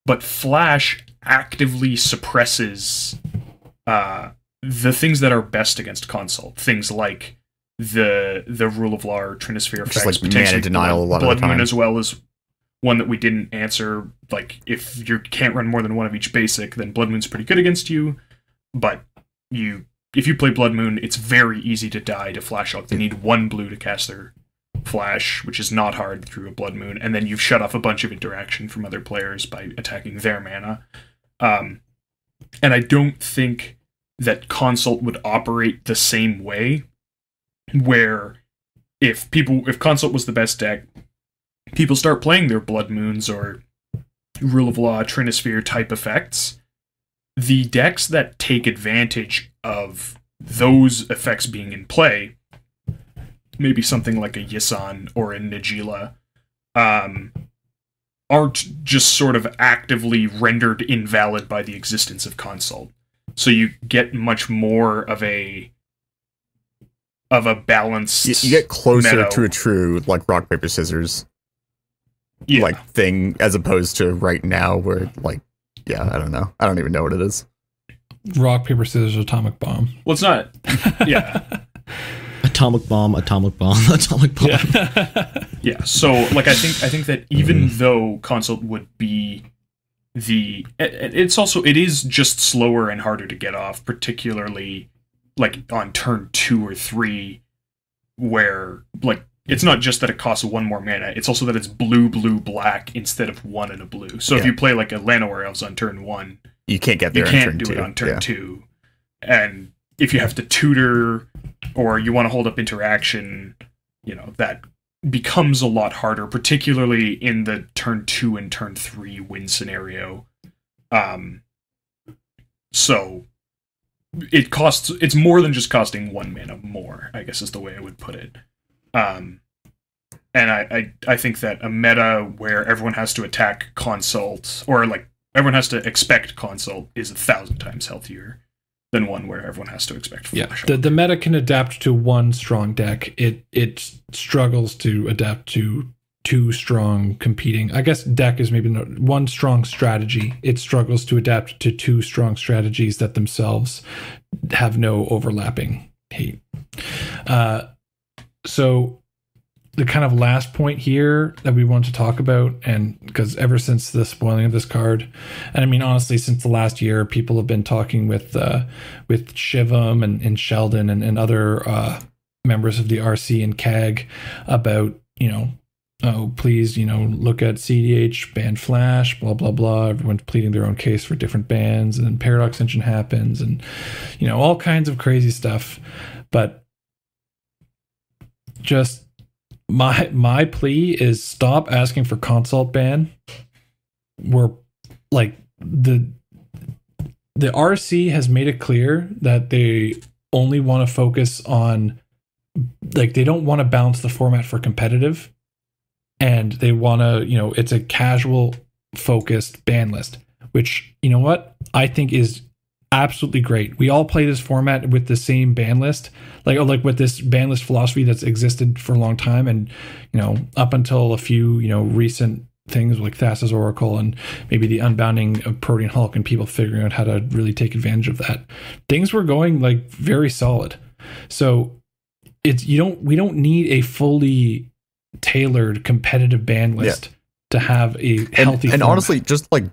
But Flash actively suppresses the things that are best against Consult. Things like the Rule of Law or Trinisphere effects, just like mana denial a lot of the time. Blood Moon as well as one that we didn't answer. Like if you can't run more than one of each basic, then Blood Moon's pretty good against you. But if you play Blood Moon, it's very easy to die to Flash Hulk. They need one blue to cast their Flash, which is not hard through a Blood Moon, and then you've shut off a bunch of interaction from other players by attacking their mana. And I don't think that Consult would operate the same way, where if Consult was the best deck, people start playing their Blood Moons or Rule of Law, Trinisphere type effects. The decks that take advantage of those effects being in play maybe something like a Yisan or a Najila, aren't just sort of actively rendered invalid by the existence of Consult. So you get much more of a balanced. You get closer meta. to a true like rock paper scissors Yeah. thing, as opposed to right now where I don't know. I don't even know what it is. Rock, paper, scissors, atomic bomb. Well, it's not. Yeah. Atomic bomb, atomic bomb, atomic bomb. Yeah. Yeah. So like I think that even though Consult would be it is just slower and harder to get off, particularly like on turn 2 or 3, where like it's not just that it costs 1 more mana, it's also that it's blue, blue, black instead of 1 and a blue. So if you play like a Llanowar Elves on turn 1, You can't get there. you on can't turn do two. it on turn Yeah. 2. And if you have to tutor or you want to hold up interaction, that becomes a lot harder, particularly in the turn 2 and turn 3 win scenario. So it's more than just costing 1 mana more, I guess is the way I would put it. And I think that a meta where everyone has to attack Consult, or like everyone has to expect Consult, is 1,000 times healthier than one where everyone has to expect Flash. The meta can adapt to one strong deck. It struggles to adapt to 2 strong competing. I guess deck is maybe not one strong strategy. It struggles to adapt to 2 strong strategies that themselves have no overlapping hate. So the kind of last point here that we want to talk about, and because ever since the spoiling of this card, and I mean honestly since the last year, people have been talking with Shivam and Sheldon and other members of the RC and CAG about, oh please, look at CDH, ban Flash, blah blah blah. Everyone's pleading their own case for different bans, and then Paradox Engine happens, and all kinds of crazy stuff. But just my plea is stop asking for Consult ban. We're like the RC has made it clear that they only want to focus on, like, they don't want to balance the format for competitive, and they want to, it's a casual focused ban list, which, what I think is absolutely great. We all play this format with the same ban list, like with this ban list philosophy that's existed for a long time, and up until a few recent things like Thassa's Oracle and maybe the unbounding of Protean Hulk and people figuring out how to really take advantage of that, things were going like very solid. So we don't need a fully tailored competitive ban list to have a healthy and format. honestly, just like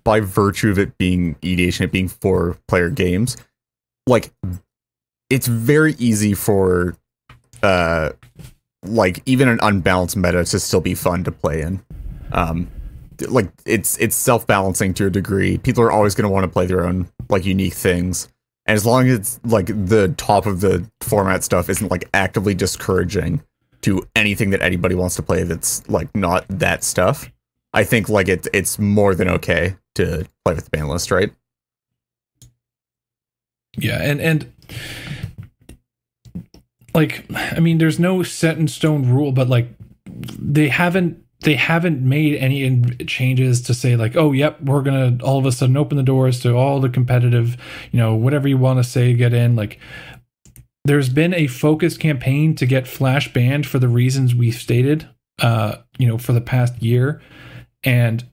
by virtue of it being EDH and it being 4-player games, like it's very easy for like even an unbalanced meta to still be fun to play in. Like it's self-balancing to a degree. People are always going to want to play their own like unique things, and as long as it's like the top of the format stuff isn't like actively discouraging to anything that anybody wants to play that's like not that stuff, I think like it's more than okay to play with the ban list, right? Yeah, and like, I mean, there's no set in stone rule, but like they haven't made any changes to say like, oh yep, we're gonna all of a sudden open the doors to all the competitive, whatever you want to say, get in. Like, there's been a focused campaign to get Flash banned for the reasons we've stated, for the past year. And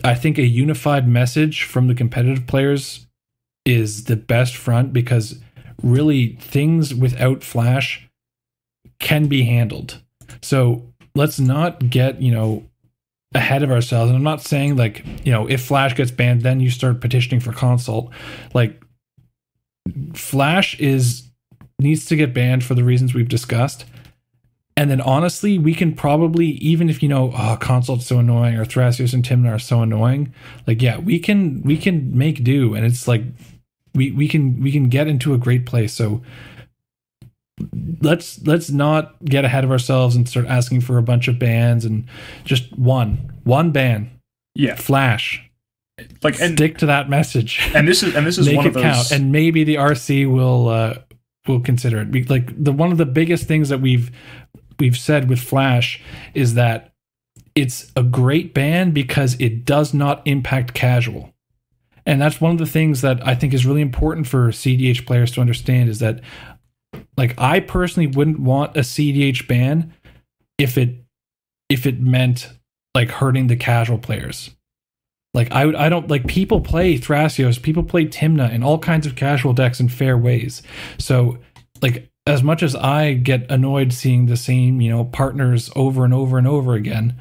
I think a unified message from the competitive players is the best front, because really things without Flash can be handled. So let's not get, ahead of ourselves. And I'm not saying like, if Flash gets banned, then you start petitioning for Consult. Like, Flash needs to get banned for the reasons we've discussed. And then honestly, we can probably, even if Consult's so annoying, or Thrasios and Tymna are so annoying, like, yeah, we can make do, and it's like we can get into a great place. So let's not get ahead of ourselves and start asking for a bunch of bans, and just one ban. Yeah, Flash. Like, stick to that message. And this is Make one it of those count, and maybe the RC will will consider it. Like one of the biggest things that we've said with Flash is that it's a great ban because it does not impact casual. And that's one of the things that I think is really important for CDH players to understand, is that, like, I personally wouldn't want a CDH ban if it meant like hurting the casual players. Like I don't like, people play Thrasios, people play Tymna in all kinds of casual decks in fair ways. So like, as much as I get annoyed seeing the same, partners over and over and over again,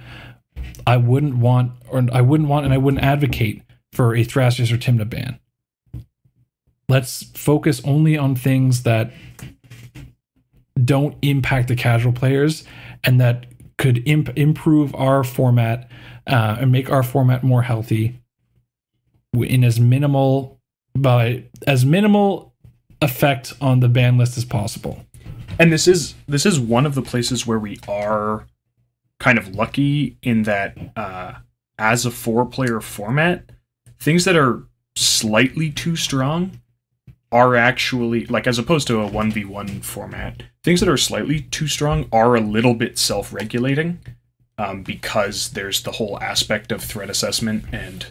I wouldn't want and I wouldn't advocate for a Thrasios or Tymna ban. Let's focus only on things that don't impact the casual players and that could improve our format and make our format more healthy in as minimal effect on the ban list as possible. And this is one of the places where we are kind of lucky in that as a 4-player format, things that are slightly too strong are actually, like, as opposed to a 1v1 format, things that are slightly too strong are a little bit self-regulating, because there's the whole aspect of threat assessment and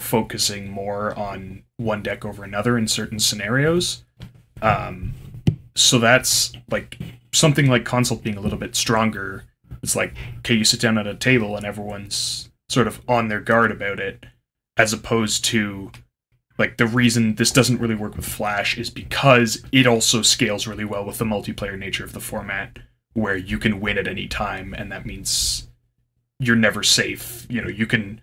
focusing more on one deck over another in certain scenarios. So that's like something like Consult being a little bit stronger. It's like, okay, you sit down at a table and everyone's sort of on their guard about it, as opposed to, like, the reason this doesn't really work with Flash is because it also scales really well with the multiplayer nature of the format, where you can win at any time, and that means you're never safe. You can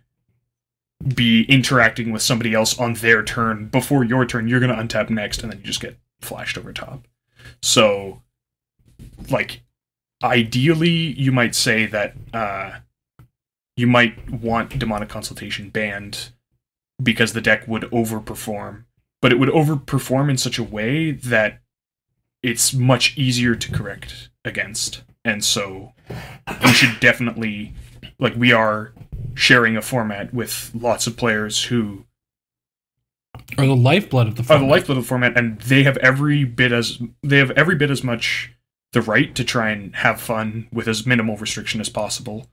be interacting with somebody else on their turn before your turn. You're going to untap next, and then you just get flashed over top. So, like, ideally, you might say that you might want Demonic Consultation banned because the deck would overperform, but it would overperform in such a way that it's much easier to correct against. And so we should definitely, like, we are sharing a format with lots of players who are the lifeblood of the format. And they have every bit as much the right to try and have fun with as minimal restriction as possible.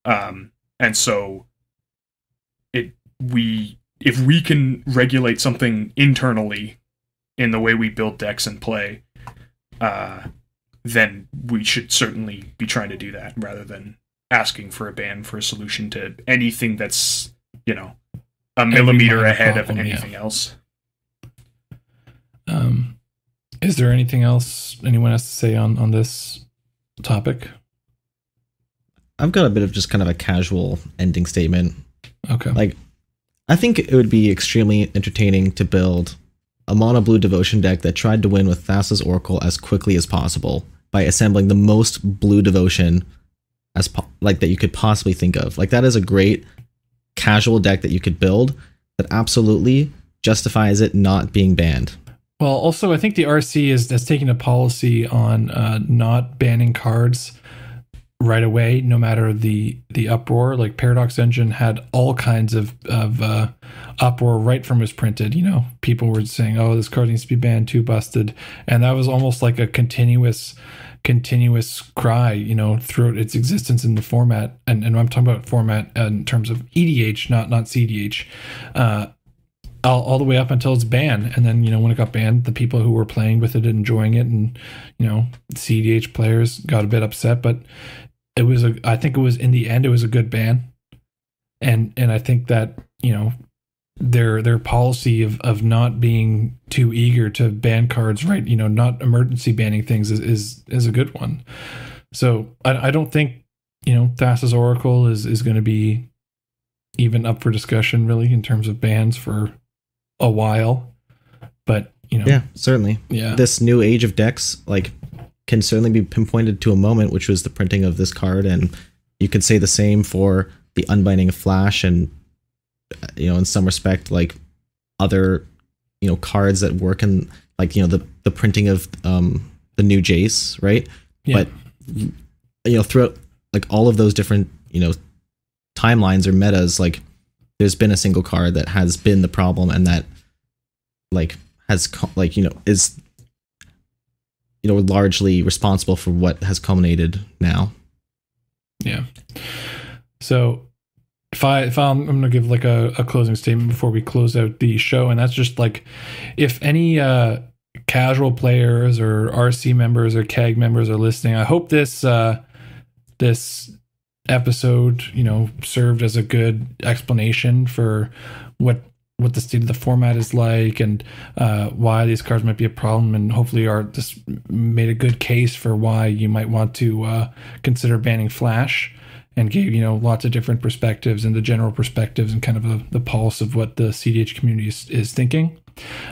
And so if we can regulate something internally in the way we build decks and play, then we should certainly be trying to do that rather than asking for a ban for a solution to anything that's, a millimeter ahead of anything else. Is there anything else anyone has to say on this topic? I've got a bit of just kind of a casual ending statement. Okay. Like, I think it would be extremely entertaining to build a mono blue devotion deck that tried to win with Thassa's Oracle as quickly as possible by assembling the most blue devotion that you could possibly think of. Like, that is a great casual deck that you could build that absolutely justifies it not being banned. Well, also, I think the RC has taken a policy on not banning cards right away, no matter the uproar. Like, Paradox Engine had all kinds of uproar right from it was printed. People were saying, "Oh, this card needs to be banned, too busted," and that was almost like a continuous cry, throughout its existence in the format. And I'm talking about format in terms of EDH, not CDH. All the way up until it's banned, and then when it got banned, the people who were playing with it and enjoying it, and CDH players got a bit upset, but I think it was in the end it was a good ban, and I think that their policy of not being too eager to ban cards, right, not emergency banning things is a good one. So I don't think Thassa's Oracle is going to be even up for discussion really in terms of bans for a while, but yeah, certainly, yeah, this new age of decks can certainly be pinpointed to a moment, which was the printing of this card, and you could say the same for the unbinding of Flash, and in some respect, like other cards that work in the printing of the new Jace, right? Yeah. But throughout all of those different timelines or metas, there's been a single card that has been the problem, and that is largely responsible for what has culminated now. Yeah. So if I'm going to give like a closing statement before we close out the show, and that's just like, if any casual players or RC members or CAG members are listening, I hope this this episode, served as a good explanation for what the state of the format is like, and why these cards might be a problem, and hopefully this made a good case for why you might want to consider banning Flash, and gave lots of different perspectives and the general perspectives and kind of the pulse of what the CDH community is thinking.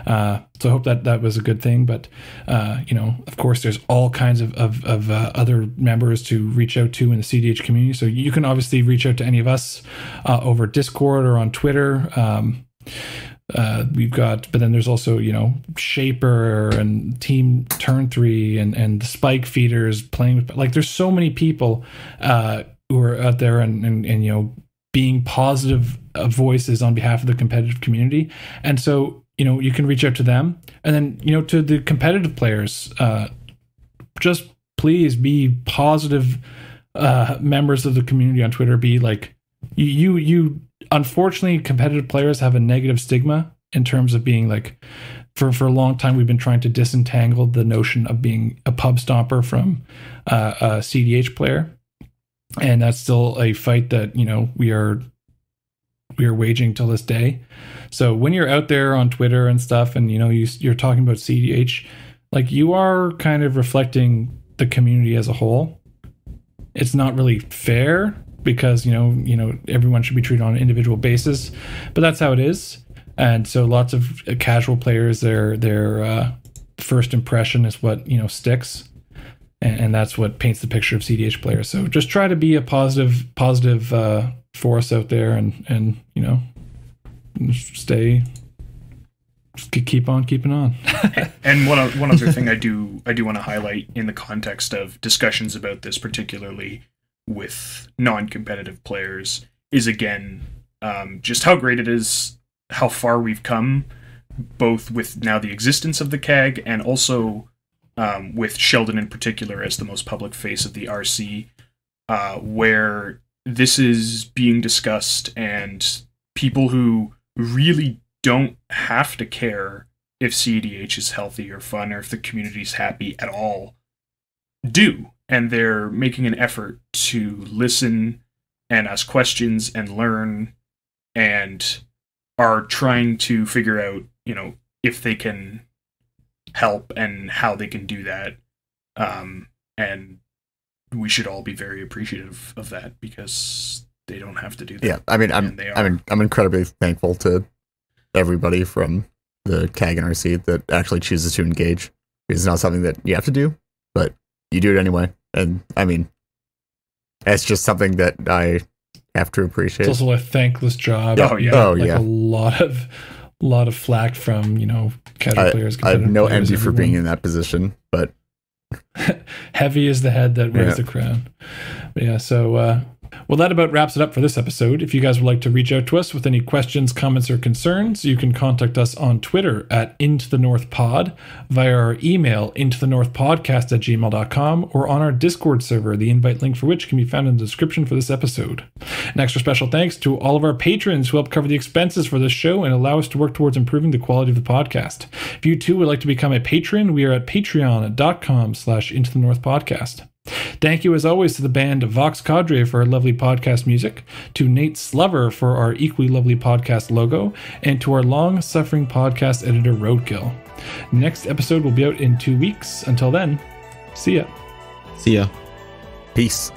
So I hope that was a good thing, but of course there's all kinds of other members to reach out to in the CDH community. So you can obviously reach out to any of us over Discord or on Twitter. But then there's also Shaper and Team Turn 3 and the Spike Feeders playing with, like, there's so many people who are out there and being positive voices on behalf of the competitive community. And so you can reach out to them, and then to the competitive players, just please be positive members of the community on Twitter. Be like, you unfortunately, competitive players have a negative stigma in terms of being like, for a long time we've been trying to disentangle the notion of being a pub stomper from a CDH player, and that's still a fight that we are waging till this day. So when you're out there on Twitter and stuff, and you're talking about CDH, like, you are kind of reflecting the community as a whole. It's not really fair, because everyone should be treated on an individual basis, but that's how it is. And so lots of casual players, their first impression is what sticks, and that's what paints the picture of CDH players. So just try to be a positive force out there, and keep on keeping on. And one other thing I do want to highlight in the context of discussions about this, particularly with non-competitive players, is again just how great it is, how far we've come, both with now the existence of the CAG, and also with Sheldon in particular as the most public face of the RC, where this is being discussed, and people who really don't have to care if CDH is healthy or fun, or if the community's happy at all, do. And they're making an effort to listen and ask questions and learn, and are trying to figure out, if they can help and how they can do that. And we should all be very appreciative of that, because they don't have to do that. Yeah, I'm incredibly thankful to everybody from the CAG and RC that actually chooses to engage. It's not something that you have to do, but you do it anyway. And it's just something that I have to appreciate. It's also a thankless job. Oh yeah. A lot of flack from casual players. I have no players, envy for being in that position, but heavy is the head that wears the crown. But yeah, so well, that about wraps it up for this episode. If you guys would like to reach out to us with any questions, comments, or concerns, you can contact us on Twitter at IntoTheNorthPod, via our email, IntoTheNorthPodcast@gmail.com, or on our Discord server, the invite link for which can be found in the description for this episode. An extra special thanks to all of our patrons who help cover the expenses for this show and allow us to work towards improving the quality of the podcast. If you too would like to become a patron, we are at patreon.com/IntoTheNorthPodcast. Thank you, as always, to the band Vox Cadre for our lovely podcast music, to Nate Slover for our equally lovely podcast logo, and to our long-suffering podcast editor, Roadkill. Next episode will be out in 2 weeks. Until then, see ya. See ya. Peace.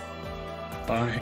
Bye.